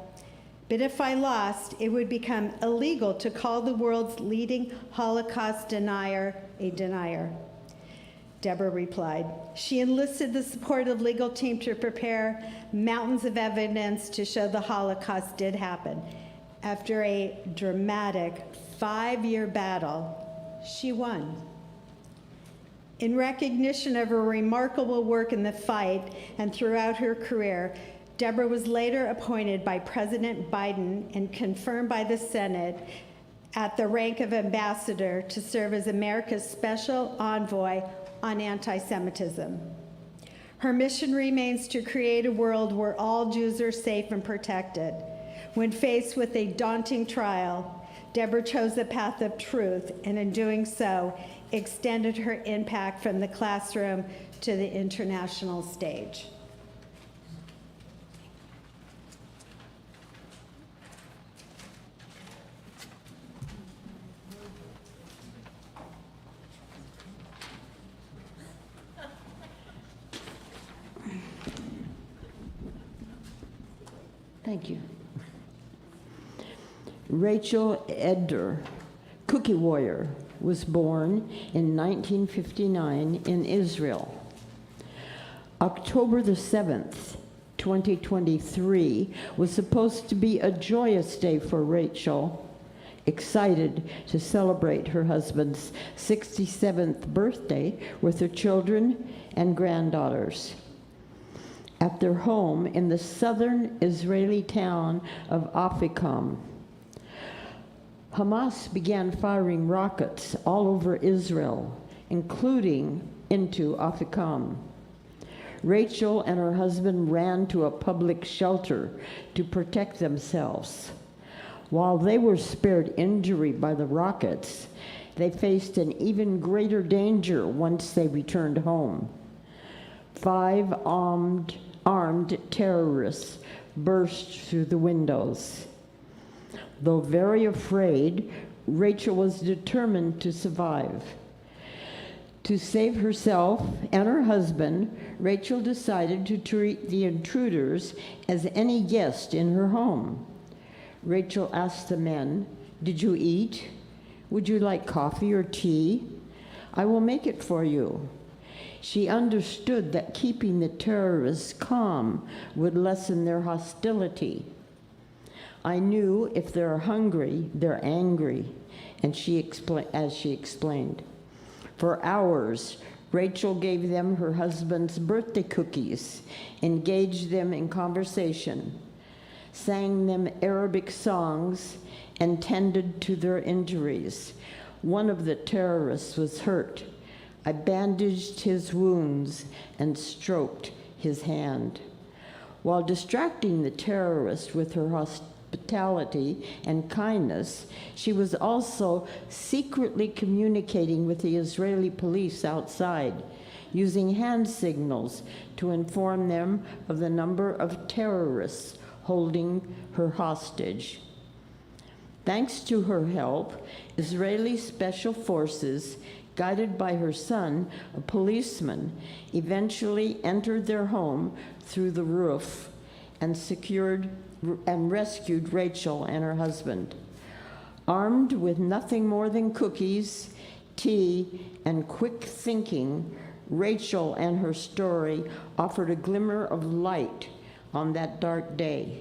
But if I lost, it would become illegal to call the world's leading Holocaust denier a denier. Deborah replied. She enlisted the support of the legal team to prepare mountains of evidence to show the Holocaust did happen. After a dramatic 5-year battle, she won. In recognition of her remarkable work in the fight and throughout her career, Deborah was later appointed by President Biden and confirmed by the Senate at the rank of ambassador to serve as America's special envoy on anti-Semitism. Her mission remains to create a world where all Jews are safe and protected. When faced with a daunting trial, Deborah chose the path of truth, and in doing so, extended her impact from the classroom to the international stage. Thank you. Rachel Eder, Cookie Warrior, was born in 1959 in Israel. October the 7th, 2023 was supposed to be a joyous day for Rachel, excited to celebrate her husband's 67th birthday with her children and granddaughters. At their home in the southern Israeli town of Afikam, Hamas began firing rockets all over Israel, including into Afikam. Rachel and her husband ran to a public shelter to protect themselves. While they were spared injury by the rockets, they faced an even greater danger once they returned home. 5 armed terrorists burst through the windows. Though very afraid, Rachel was determined to survive. To save herself and her husband, Rachel decided to treat the intruders as any guest in her home. Rachel asked the men, "Did you eat? Would you like coffee or tea? I will make it for you." She understood that keeping the terrorists calm would lessen their hostility. "I knew if they're hungry, they're angry," and as she explained. For hours, Rachel gave them her husband's birthday cookies, engaged them in conversation, sang them Arabic songs, and tended to their injuries. One of the terrorists was hurt. I bandaged his wounds and stroked his hand. While distracting the terrorist with her hospitality and kindness, she was also secretly communicating with the Israeli police outside, using hand signals to inform them of the number of terrorists holding her hostage. Thanks to her help, Israeli special forces, guided by her son, a policeman, eventually entered their home through the roof and rescued Rachel and her husband. Armed with nothing more than cookies, tea, and quick thinking, Rachel and her story offered a glimmer of light on that dark day.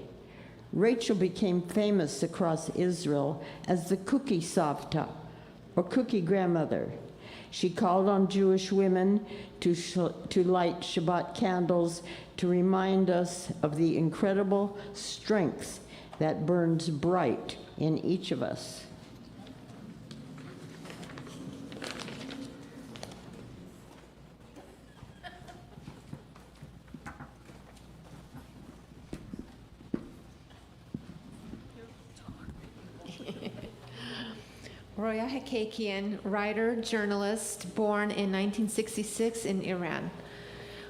Rachel became famous across Israel as the cookie savta, or cookie grandmother. She called on Jewish women to light Shabbat candles to remind us of the incredible strength that burns bright in each of us. Roya Hekekian, writer, journalist, born in 1966 in Iran.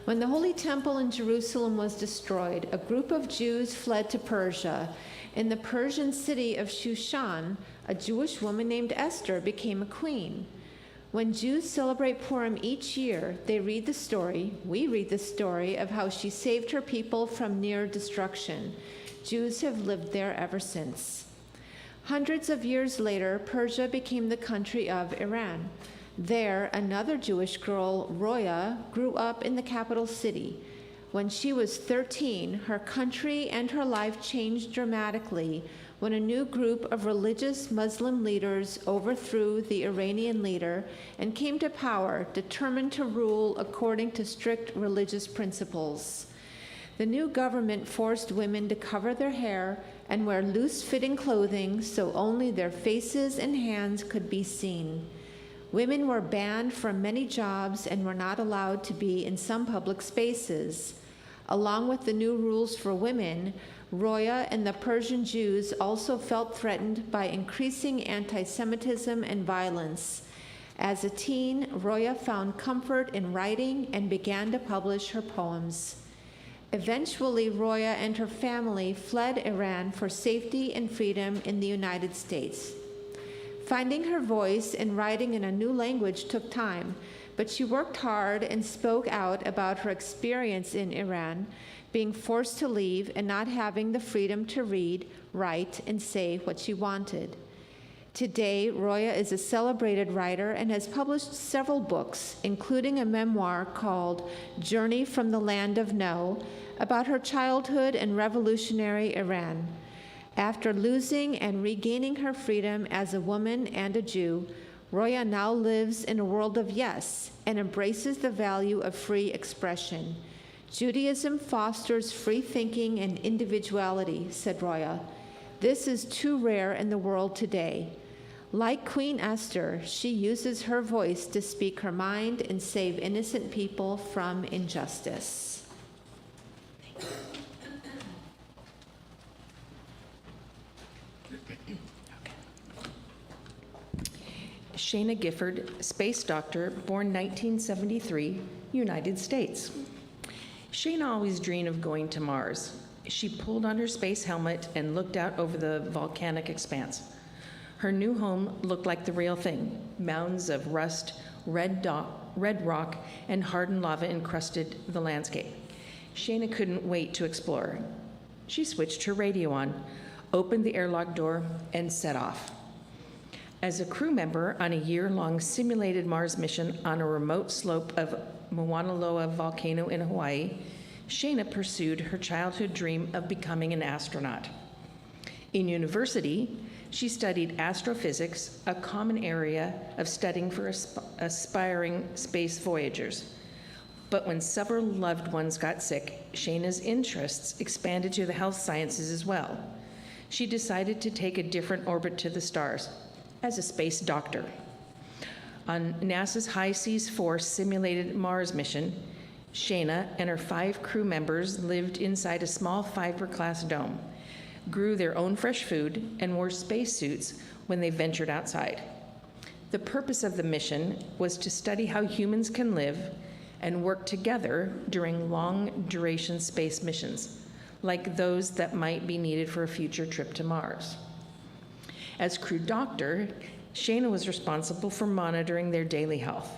When the Holy Temple in Jerusalem was destroyed, a group of Jews fled to Persia. In the Persian city of Shushan, a Jewish woman named Esther became a queen. When Jews celebrate Purim each year, we read the story of how she saved her people from near destruction. Jews have lived there ever since. Hundreds of years later, Persia became the country of Iran. There, another Jewish girl, Roya, grew up in the capital city. When she was 13, her country and her life changed dramatically when a new group of religious Muslim leaders overthrew the Iranian leader and came to power, determined to rule according to strict religious principles. The new government forced women to cover their hair and wear loose-fitting clothing so only their faces and hands could be seen. Women were banned from many jobs and were not allowed to be in some public spaces. Along with the new rules for women, Roya and the Persian Jews also felt threatened by increasing anti-Semitism and violence. As a teen, Roya found comfort in writing and began to publish her poems. Eventually, Roya and her family fled Iran for safety and freedom in the United States. Finding her voice and writing in a new language took time, but she worked hard and spoke out about her experience in Iran, being forced to leave and not having the freedom to read, write, and say what she wanted. Today, Roya is a celebrated writer and has published several books, including a memoir called Journey from the Land of No, about her childhood in revolutionary Iran. After losing and regaining her freedom as a woman and a Jew, Roya now lives in a world of yes and embraces the value of free expression. Judaism fosters free thinking and individuality, said Roya. This is too rare in the world today. Like Queen Esther, she uses her voice to speak her mind and save innocent people from injustice. Shana Gifford, space doctor, born 1973, United States. Shana always dreamed of going to Mars. She pulled on her space helmet and looked out over the volcanic expanse. Her new home looked like the real thing. Mounds of rust, red rock, and hardened lava encrusted the landscape. Shana couldn't wait to explore. She switched her radio on, opened the airlock door, and set off. As a crew member on a year-long simulated Mars mission on a remote slope of Mauna Loa volcano in Hawaii, Shana pursued her childhood dream of becoming an astronaut. In university, she studied astrophysics, a common area of studying for aspiring space voyagers. But when several loved ones got sick, Shana's interests expanded to the health sciences as well. She decided to take a different orbit to the stars as a space doctor. On NASA's High Seas 4 simulated Mars mission, Shana and her 5 crew members lived inside a small fiberglass dome, grew their own fresh food, and wore spacesuits when they ventured outside. The purpose of the mission was to study how humans can live and work together during long-duration space missions, like those that might be needed for a future trip to Mars. As crew doctor, Shana was responsible for monitoring their daily health.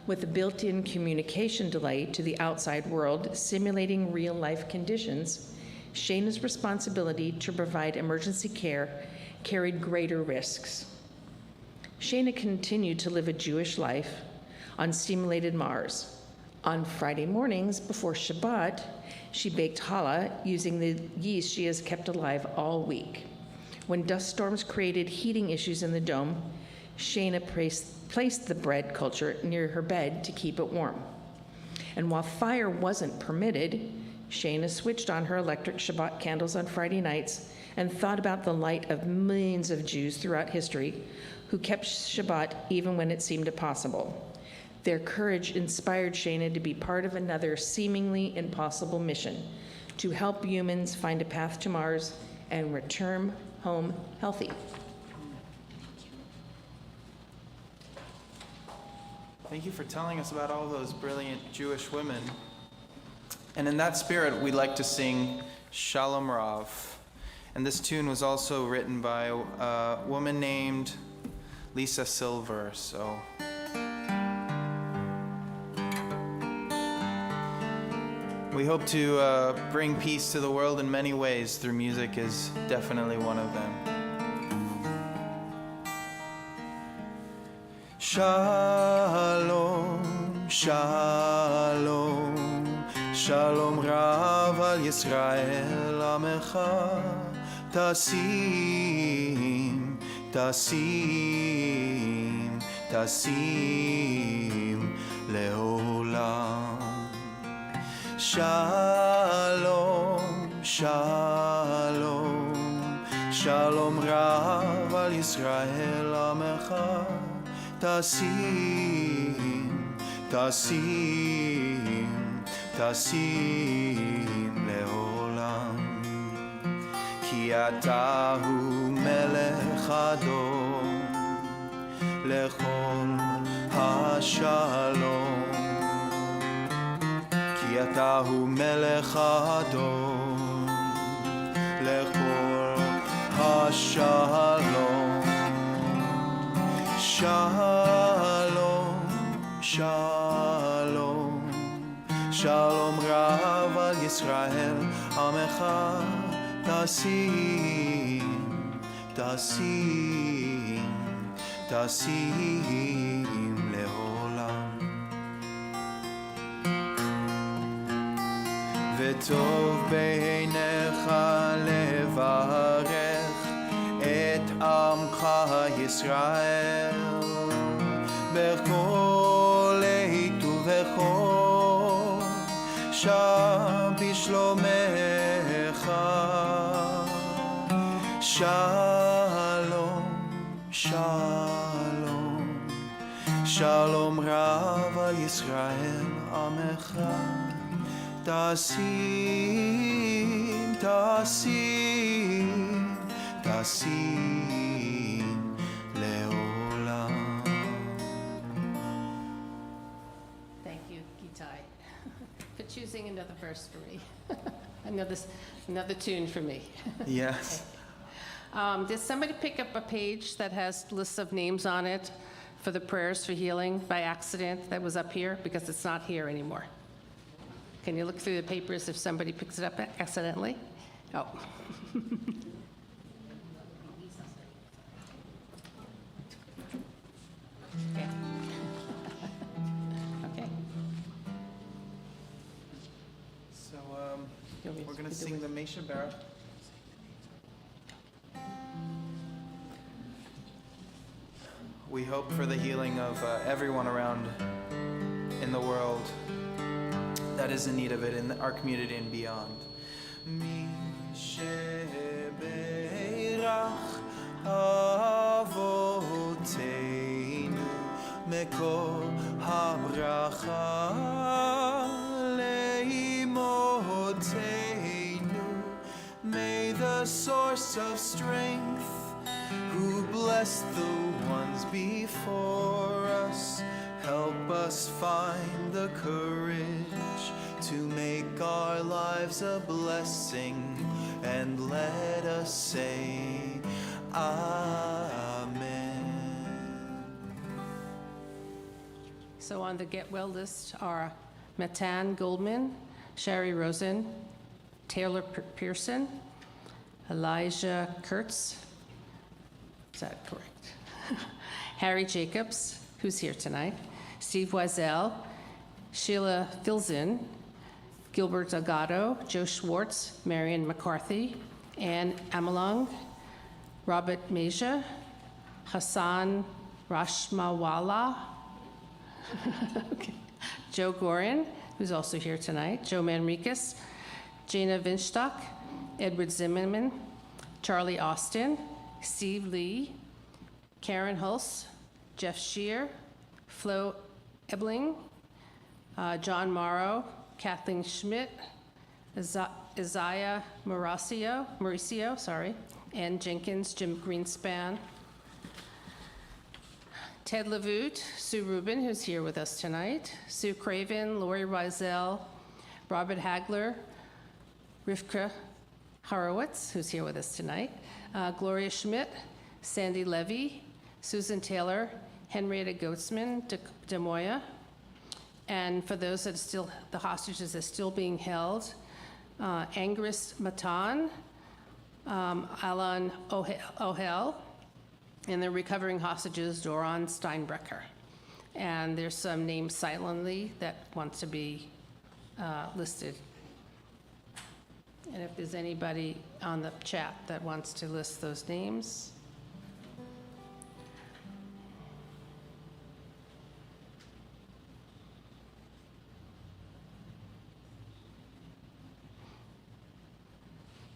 With a built-in communication delay to the outside world, simulating real-life conditions, Shana's responsibility to provide emergency care carried greater risks. Shana continued to live a Jewish life on simulated Mars. On Friday mornings before Shabbat, she baked challah using the yeast she has kept alive all week. When dust storms created heating issues in the dome, Shana placed the bread culture near her bed to keep it warm. And while fire wasn't permitted, Shana switched on her electric Shabbat candles on Friday nights and thought about the light of millions of Jews throughout history who kept Shabbat even when it seemed impossible. Their courage inspired Shana to be part of another seemingly impossible mission, to help humans find a path to Mars and return home healthy. Thank you for telling us about all those brilliant Jewish women. And in that spirit, we'd like to sing Shalom Rav. And this tune was also written by a woman named Lisa Silver. So we hope to bring peace to the world in many ways. Through music is definitely one of them. Shalom, shalom, shalom Rav al Yisrael Amecha, tasim, tasim, tasim leolam. Shalom, shalom, shalom Rav al Yisrael Amecha, tasim, tasim, tasim leolam. Ki ata hu melech adon lechol hashalom. Ki ata hu melech adon lechol hashalom. Shalom, shalom, shalom Rav al Yisrael Amecha, tasim, tasim, tasim leolam. V'tov beinecha levarech et amcha Yisrael bechol eit uvechol sham bishlomecha. Shalom, shalom, shalom Rav al Yisrael Amecha, tasim, tasim, tasim leolam. Thank you, Gitai, for choosing another verse for me. another tune for me. Yes. Did somebody pick up a page that has lists of names on it for the prayers for healing by accident that was up here? Because it's not here anymore. Can you look through the papers if somebody picks it up accidentally? Oh. Okay. Okay. So we're going to sing the Mesha Baruch. We hope for the healing of everyone around in the world that is in need of it, in our community and beyond. Misheberach avoteinu mekol habracha leimotenu. May the source of strength, who blessed the ones before us, help us find the courage to make our lives a blessing, and let us say Amen. So on the get well list are Matan Goldman, Sherry Rosen, Taylor Pearson, Elijah Kurtz. Is that correct? Harry Jacobs, who's here tonight, Steve Wiesel, Sheila Filzin, Gilbert Agado, Joe Schwartz, Marion McCarthy, Anne Amalong, Robert Meja, Hassan Rashmawala, okay. Joe Gorin, who's also here tonight, Joe Manriquez, Gitai Vinshtok, Edward Zimmerman, Charlie Austin, Steve Lee, Karen Hulse, Jeff Shear, Flo Ebling, John Morrow, Kathleen Schmidt, Isaiah Mauricio, Ann Jenkins, Jim Greenspan, Ted Levoot, Sue Rubin, who's here with us tonight, Sue Craven, Lori Rizel, Robert Hagler, Rivka Horowitz, who's here with us tonight, Gloria Schmidt, Sandy Levy, Susan Taylor, Henrietta Goetzman, De Moya, and for those that are still, the hostages that are still being held, Angris Matan, Alan Ohel, and the recovering hostages, Doron Steinbrecher. And there's some names silently that want to be listed. And if there's anybody on the chat that wants to list those names.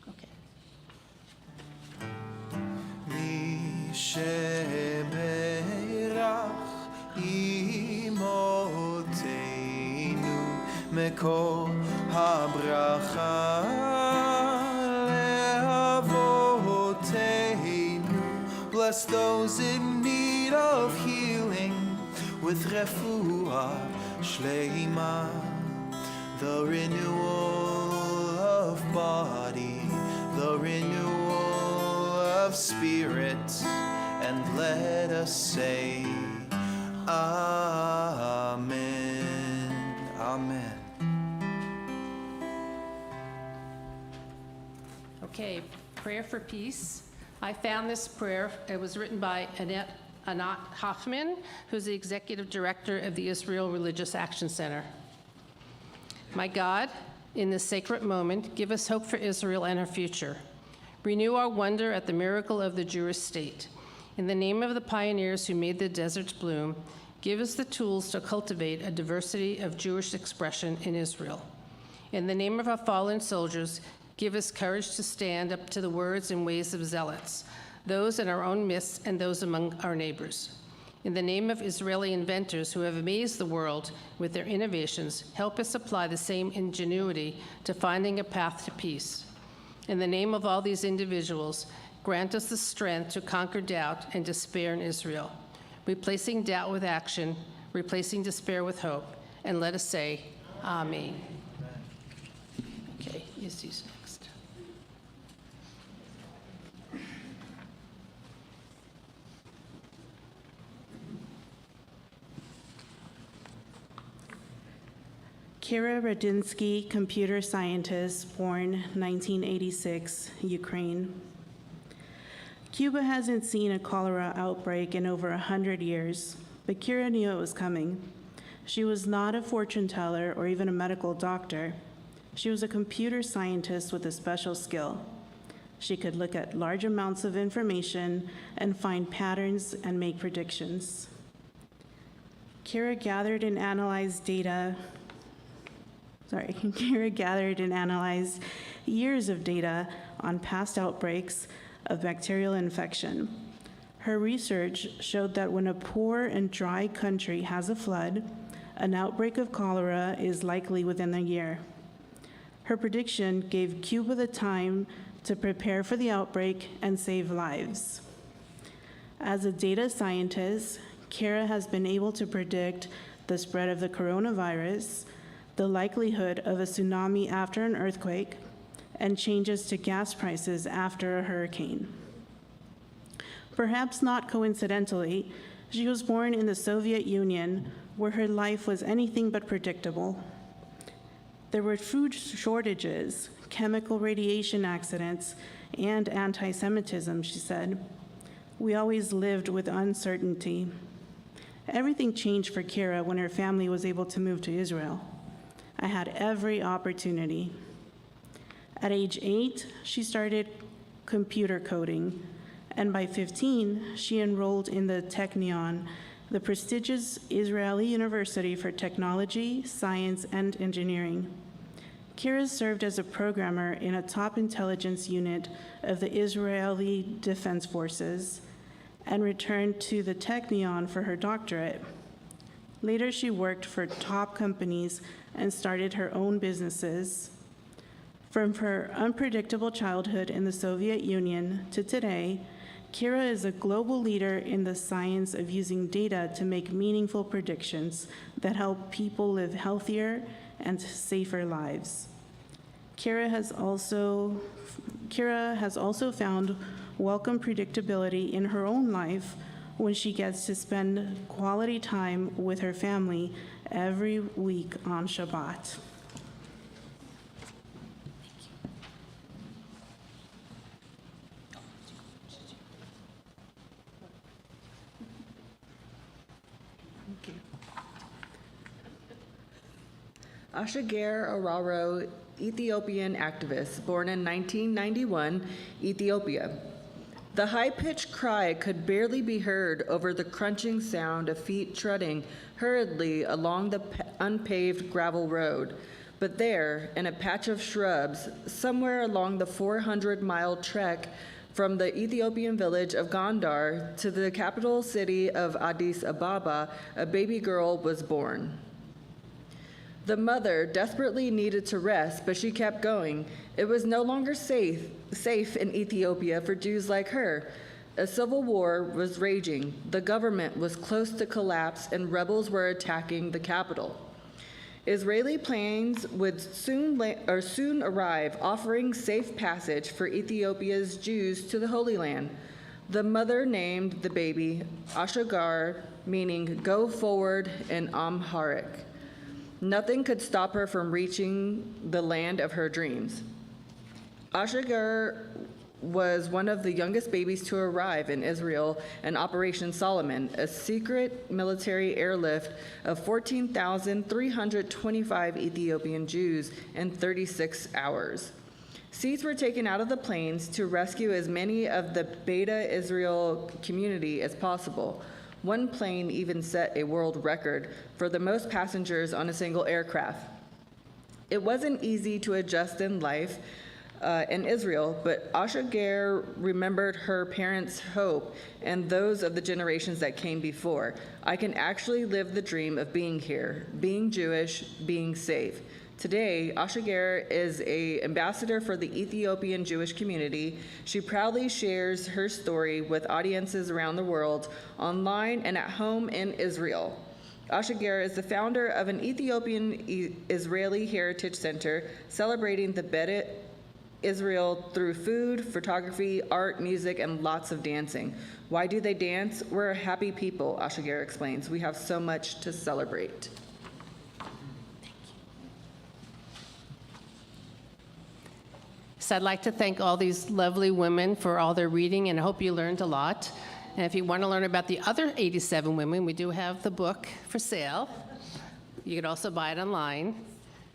Okay. מקור הברכה לאבותינו. Bless those in need of healing with refuah shleima, the renewal of body, the renewal of spirit, and let us say Amen. Amen. Okay, prayer for peace. I found this prayer. It was written by Anat Hoffman, who's the executive director of the Israel Religious Action Center. My God, in this sacred moment, give us hope for Israel and her future. Renew our wonder at the miracle of the Jewish state. In the name of the pioneers who made the deserts bloom, give us the tools to cultivate a diversity of Jewish expression in Israel. In the name of our fallen soldiers, give us courage to stand up to the words and ways of zealots, those in our own midst and those among our neighbors. In the name of Israeli inventors who have amazed the world with their innovations, help us apply the same ingenuity to finding a path to peace. In the name of all these individuals, grant us the strength to conquer doubt and despair in Israel, replacing doubt with action, replacing despair with hope, and let us say, Amen. Okay, Yissy's next. Kira Radinsky, computer scientist, born 1986, Ukraine. Cuba hasn't seen a cholera outbreak in over 100 years, but Kira knew it was coming. She was not a fortune teller or even a medical doctor. She was a computer scientist with a special skill. She could look at large amounts of information and find patterns and make predictions. Kira gathered and analyzed years of data on past outbreaks of bacterial infection. Her research showed that when a poor and dry country has a flood, an outbreak of cholera is likely within a year. Her prediction gave Cuba the time to prepare for the outbreak and save lives. As a data scientist, Kira has been able to predict the spread of the coronavirus, the likelihood of a tsunami after an earthquake, and changes to gas prices after a hurricane. Perhaps not coincidentally, she was born in the Soviet Union, where her life was anything but predictable. There were food shortages, chemical radiation accidents, and anti-Semitism, she said. We always lived with uncertainty. Everything changed for Kira when her family was able to move to Israel. I had every opportunity. At age 8, she started computer coding, and by 15, she enrolled in the Technion, the prestigious Israeli University for Technology, Science, and Engineering. Kira served as a programmer in a top intelligence unit of the Israeli Defense Forces and returned to the Technion for her doctorate. Later, she worked for top companies and started her own businesses. From her unpredictable childhood in the Soviet Union to today, Kira is a global leader in the science of using data to make meaningful predictions that help people live healthier and safer lives. Kira has also found welcome predictability in her own life when she gets to spend quality time with her family every week on Shabbat. Ashager Araro, Ethiopian activist, born in 1991, Ethiopia. The high-pitched cry could barely be heard over the crunching sound of feet treading hurriedly along the unpaved gravel road. But there, in a patch of shrubs, somewhere along the 400-mile trek from the Ethiopian village of Gondar to the capital city of Addis Ababa, a baby girl was born. The mother desperately needed to rest, but she kept going. It was no longer safe in Ethiopia for Jews like her. A civil war was raging. The government was close to collapse, and rebels were attacking the capital. Israeli planes would soon arrive, offering safe passage for Ethiopia's Jews to the Holy Land. The mother named the baby Ashagar, meaning "go forward" in Amharic. Nothing could stop her from reaching the land of her dreams. Ashagar was one of the youngest babies to arrive in Israel in Operation Solomon, a secret military airlift of 14,325 Ethiopian Jews in 36 hours. Seats were taken out of the planes to rescue as many of the Beta Israel community as possible. One plane even set a world record for the most passengers on a single aircraft. It wasn't easy to adjust in life in Israel, but Ashagar remembered her parents' hope and those of the generations that came before. I can actually live the dream of being here, being Jewish, being safe. Today, Ashagar is an ambassador for the Ethiopian Jewish community. She proudly shares her story with audiences around the world, online and at home in Israel. Ashagar is the founder of an Ethiopian Israeli Heritage Center celebrating the Beta Israel through food, photography, art, music, and lots of dancing. Why do they dance? We're a happy people, Ashagar explains. We have so much to celebrate. So I'd like to thank all these lovely women for all their reading, and I hope you learned a lot. And if you want to learn about the other 87 women, we do have the book for sale. You could also buy it online.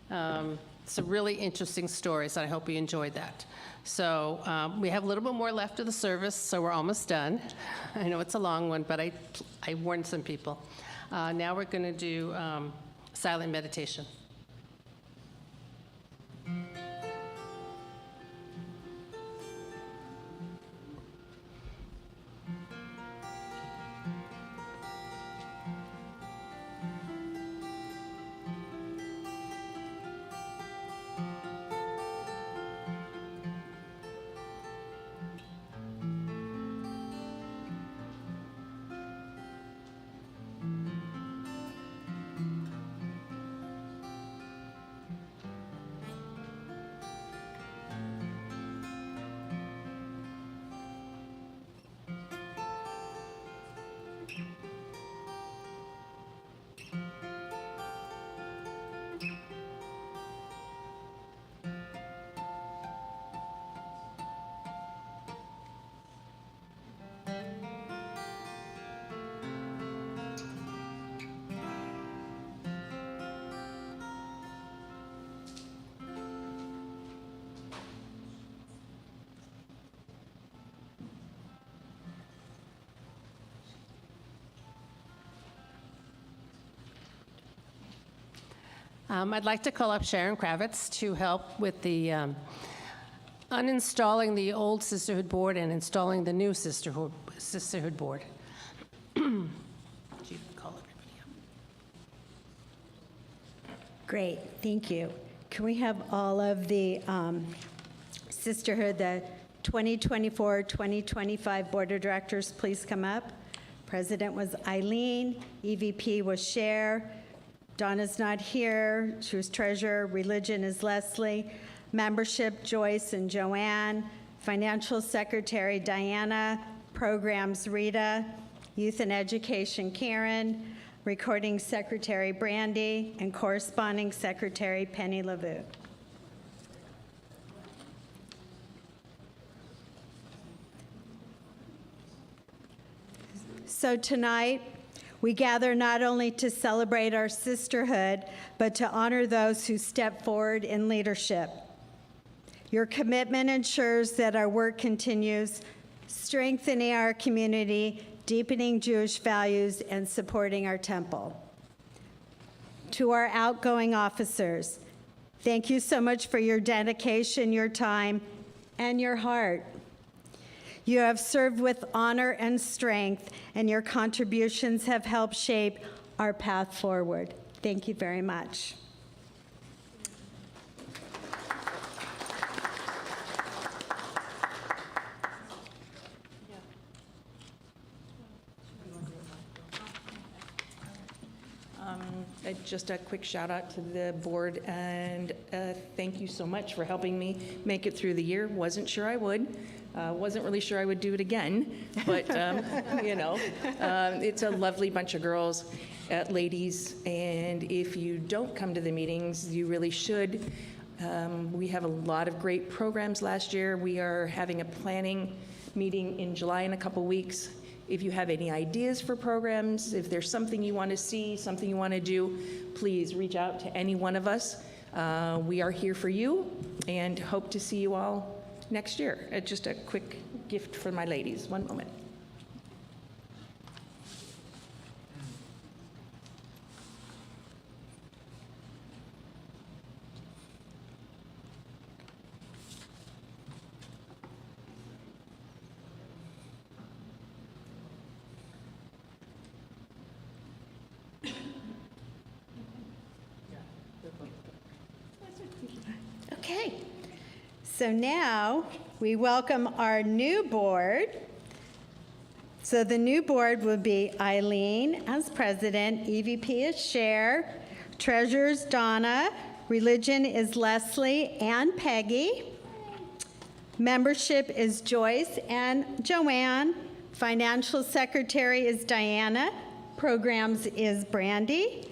It's a really interesting story, so I hope you enjoyed that. So we have a little bit more left of the service, so we're almost done. I know it's a long one, but I warned some people. Now we're going to do silent meditation. I'd like to call up Sharon Kravitz to help with the uninstalling the old Sisterhood board and installing the new Sisterhood board. Great, thank you. Can we have all of the Sisterhood, the 2024-2025 Board of Directors, please come up? President was Eileen, EVP was Cher, Donna's not here. She was treasurer. Religion is Leslie. Membership, Joyce and Joanne. Financial secretary, Diana. Programs, Rita. Youth and education, Karen. Recording secretary, Brandy. And corresponding secretary, Penny LaVue. So tonight, we gather not only to celebrate our sisterhood, but to honor those who step forward in leadership. Your commitment ensures that our work continues, strengthening our community, deepening Jewish values, and supporting our temple. To our outgoing officers, thank you so much for your dedication, your time, and your heart. You have served with honor and strength, and your contributions have helped shape our path forward. Thank you very much. Just a quick shout out to the board, and thank you so much for helping me make it through the year. Wasn't sure I would. Wasn't really sure I would do it again, but you know, it's a lovely bunch of girls, ladies, and if you don't come to the meetings, you really should. We have a lot of great programs last year. We are having a planning meeting in July in a couple weeks. If you have any ideas for programs, if there's something you want to see, something you want to do, please reach out to any one of us. We are here for you and hope to see you all next year. Just a quick gift for my ladies. One moment. Okay, so now we welcome our new board. So the new board will be Eileen as president, EVP is Cher, treasurers Donna, religion is Leslie and Peggy, membership is Joyce and Joanne, financial secretary is Diana, programs is Brandy,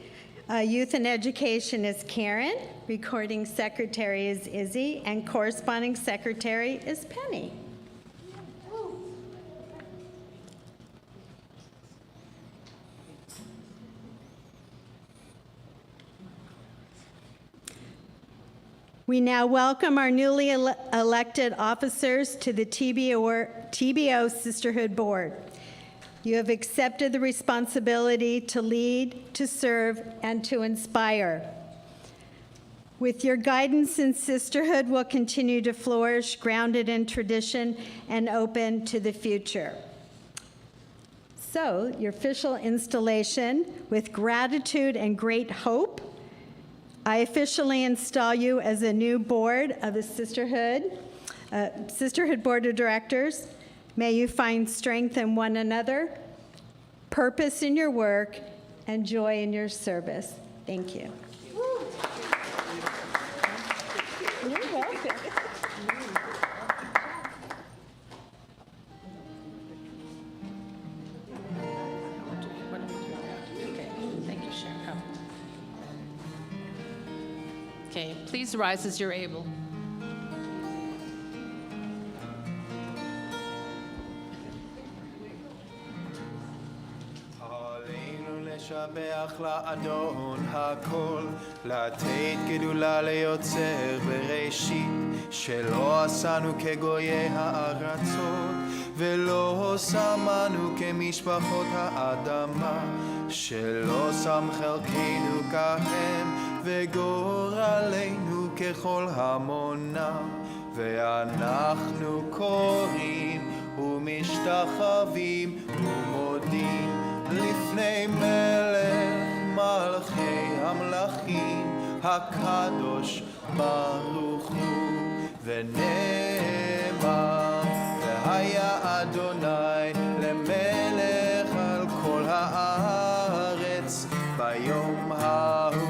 youth and education is Karen, recording secretary is Izzy, and corresponding secretary is Penny. We now welcome our newly elected officers to the TBO Sisterhood Board. You have accepted the responsibility to lead, to serve, and to inspire. With your guidance in sisterhood, will continue to flourish, grounded in tradition and open to the future. So, your official installation, with gratitude and great hope, I officially install you as a new board of the Sisterhood Board of Directors. May you find strength in one another, purpose in your work, and joy in your service. Thank you. You're welcome. Okay, thank you, Sharon. Okay, please rise as you're able. לשבח לאדון הכל, לתת גדולה ליוצר בראשית, שלא עשנו כגויי הארצות, ולא שמנו כמשפחות האדמה, שלא שם חלקנו כהם, וגורלנו ככל המונה, ואנחנו קוראים ומשתחווים ומודים לפני מלך מלכי המלכים הקדוש ברוך הוא ונאמר והיה אדוני למלך על כל הארץ ביום ההוא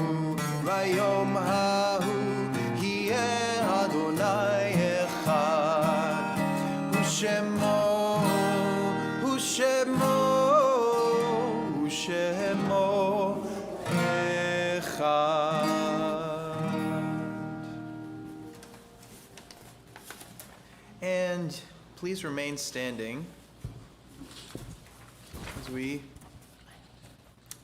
please remain standing as we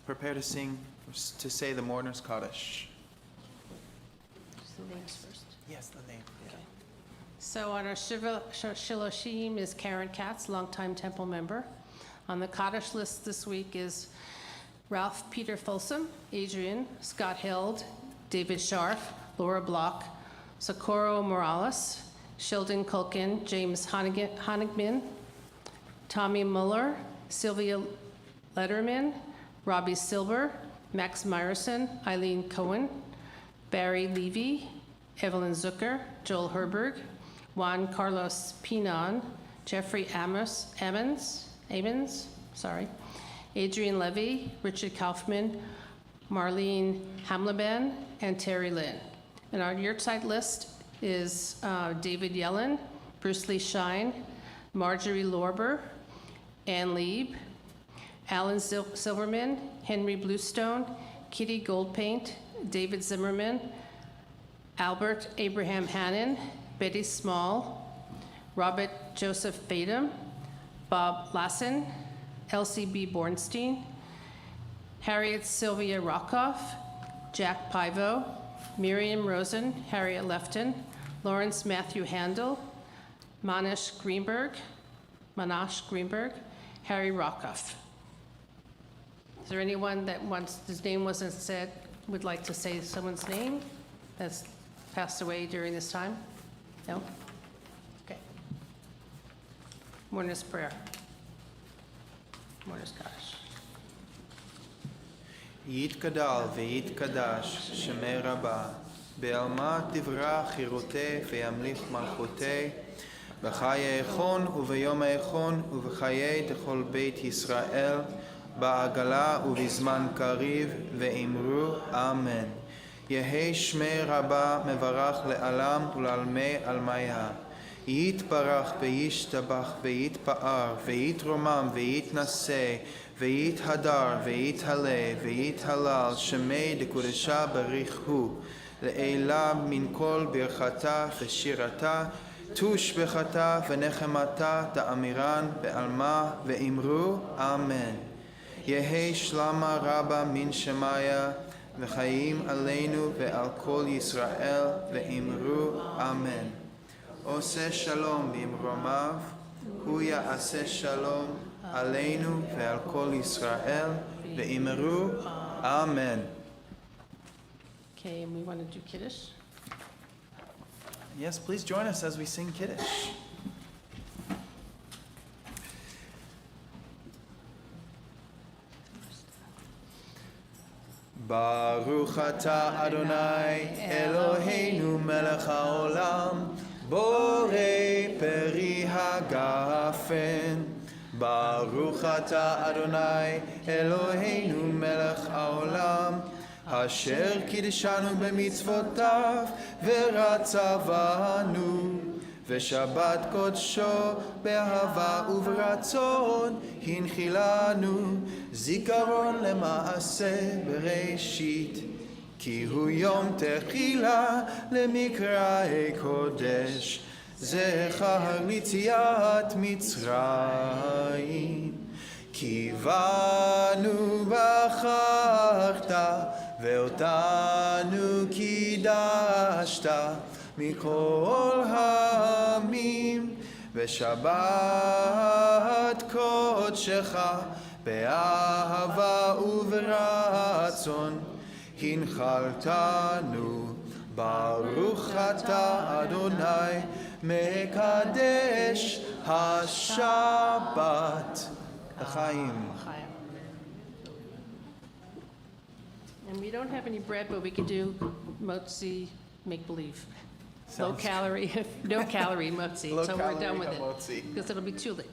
prepare to say the mourner's kaddish. Just the names first. Yes, the name. Okay. So on our Shiloshim is Karen Katz, longtime temple member. On the kaddish list this week is Ralph Peter Folsom, Adrian, Scott Held, David Scharf, Laura Block, Socorro Morales, Sheldon Culkin, James Honigman, Tommy Muller, Sylvia Letterman, Robbie Silber, Max Meyerson, Eileen Cohen, Barry Levy, Evelyn Zucker, Joel Herberg, Juan Carlos Pinon, Jeffrey Ammons, Adrian Levy, Richard Kaufman, Marlene Hamleben, and Terry Lynn. And our yahrzeit list is David Yellen, Bruce Lee Shine, Marjorie Lorber, Ann Lieb, Alan Silverman, Henry Bluestone, Kitty Goldpaint, David Zimmerman, Albert Abraham Hannon, Betty Small, Robert Joseph Fadum, Bob Lassen, Elsie B. Bornstein, Harriet Sylvia Rockoff, Jack Pivo, Miriam Rosen, Harriet Lefton, Lawrence Matthew Handel, Manash Greenberg, Harry Rockoff. Is there anyone that wants, his name wasn't said, would like to say someone's name that's passed away during this time? No? Okay. Mourner's prayer. Mourner's kaddish. יתגדל ויתקדש שמי רבה, בעלמא תברא חירותי וימליך מלכותי, בחיי איכון וביום האיכון ובחיי תכל בית ישראל, בעגלה ובזמן קריב, ואמרו אמן. יהי שמי רבה מברך לעלם ולעלמי עלמיה. יתברך וישתבח ויתפאר ויתרומם ויתנשא ויתהדר ויתהלה ויתהלל שמי דקודשה בריך הוא, לעילה מן כל ברכתה ושירתה, תושבחתה ונחמתה תאמירן בעלמה, ואמרו אמן. יהי שלמה רבה מן שמיה וחיים עלינו ועל כל ישראל, ואמרו אמן. עושה שלום במרומיו, הוא יעשה שלום עלינו ועל כל ישראל, ואמרו אמן. Okay, and we want to do Kiddush. Yes, please join us as we sing Kiddush. Baruch atah Adonai Eloheinu melech haolam, borei peri hagafen. Baruch atah Adonai Eloheinu melech haolam, asher kiddishanu b'mitzvotav v'ratzavanu, ושבת קודשו באהבה וברצון הנחילנו, זיכרון למעשה בראשית, כי הוא יום תחילה למקראי קודש, זכר ליציאת מצרים. כי בנו בחרת ואותנו קידשת מכל העמים, ושבת קודשך באהבה וברצון הנחלתנו. ברוך אתה אדוני מקדש השבת לחיים. And we don't have any bread, but we could do motzi make-believe. Low Sounds calorie, no calorie motzi. Low So we're done with calorie it. motzi. Because it'll be too late.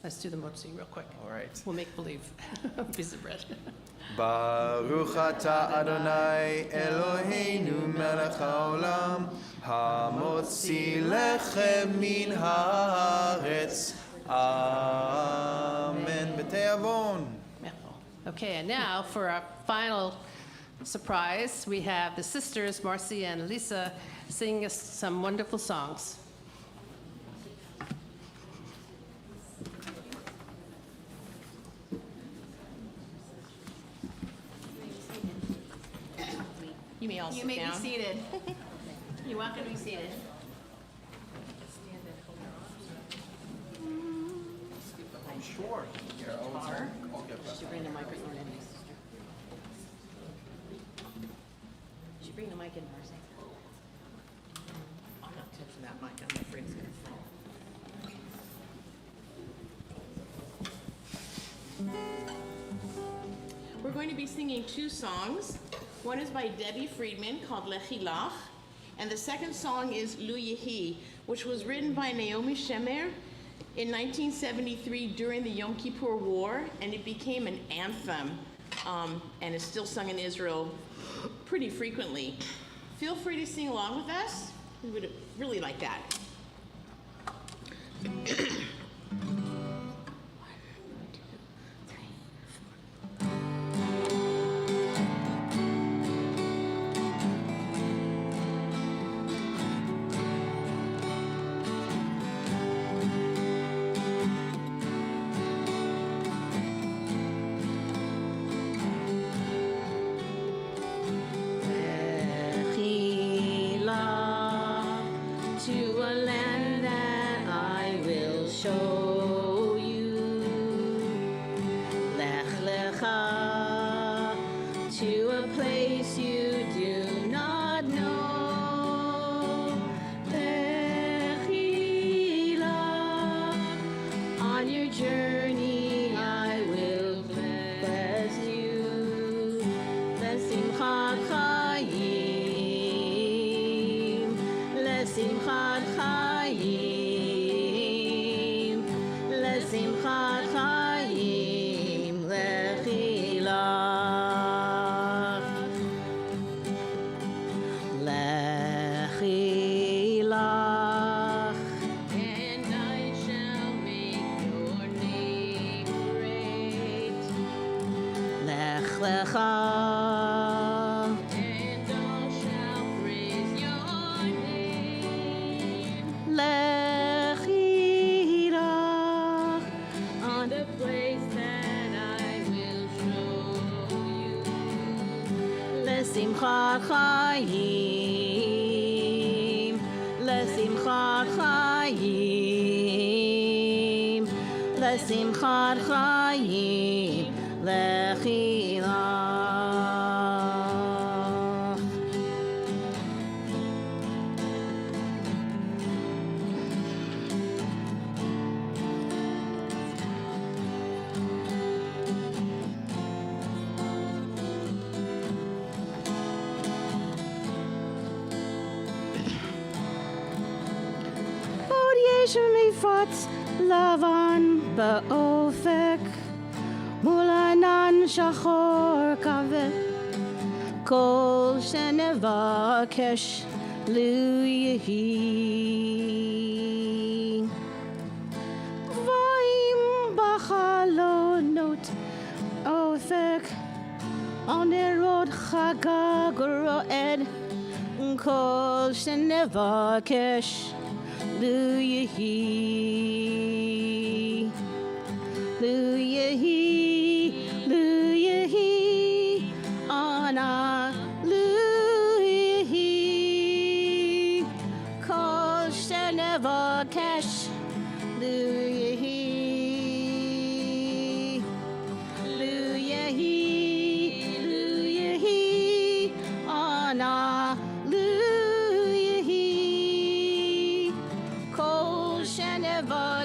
Let's do the motzi real quick. All right. We'll make believe. A piece of bread. ברוך אתה אדוני אלוהינו מלך העולם, המוציא לחם מן הארץ. אמן. בתיאבון. Okay, and now for our final surprise, we have the sisters, Marcy and Lisa, singing us some wonderful songs. You may all sit down. You may be seated. You're welcome to be seated. I'm sure. Should bring the microphone in, sister. Should bring the mic in, Marcy. I'm not touching that mic. I'm afraid it's gonna fall. We're going to be singing two songs. One is by Debbie Friedman called Lechilach, and the second song is Lu Yehi, which was written by Naomi Shemer in 1973 during the Yom Kippur War, and it became an anthem, and is still sung in Israel pretty frequently. Feel free to sing along with us. We would really like that. L'simchat chayim, l'simchat chayim, l'simchat chayim, lechilach. מפרץ לבן באופק מול ענן שחור כבד כל שנבקש לו יהי גבוהים בחלונות אופק על נרות חגג רועד כל שנבקש Lu Yehi, Lu Yehi, Lu Yehi, Ana, Lu Yehi, Kol Shenevakesh, Lu Yehi, Lu Yehi, Lu Yehi, Ana, Lu Yehi. Never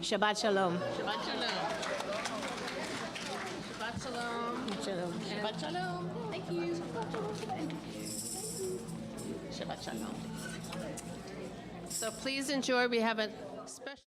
Shabbat shalom. Shabbat shalom. Shabbat shalom. Shalom. Shabbat shalom. Thank you. Shabbat shalom. So please enjoy. We have a special.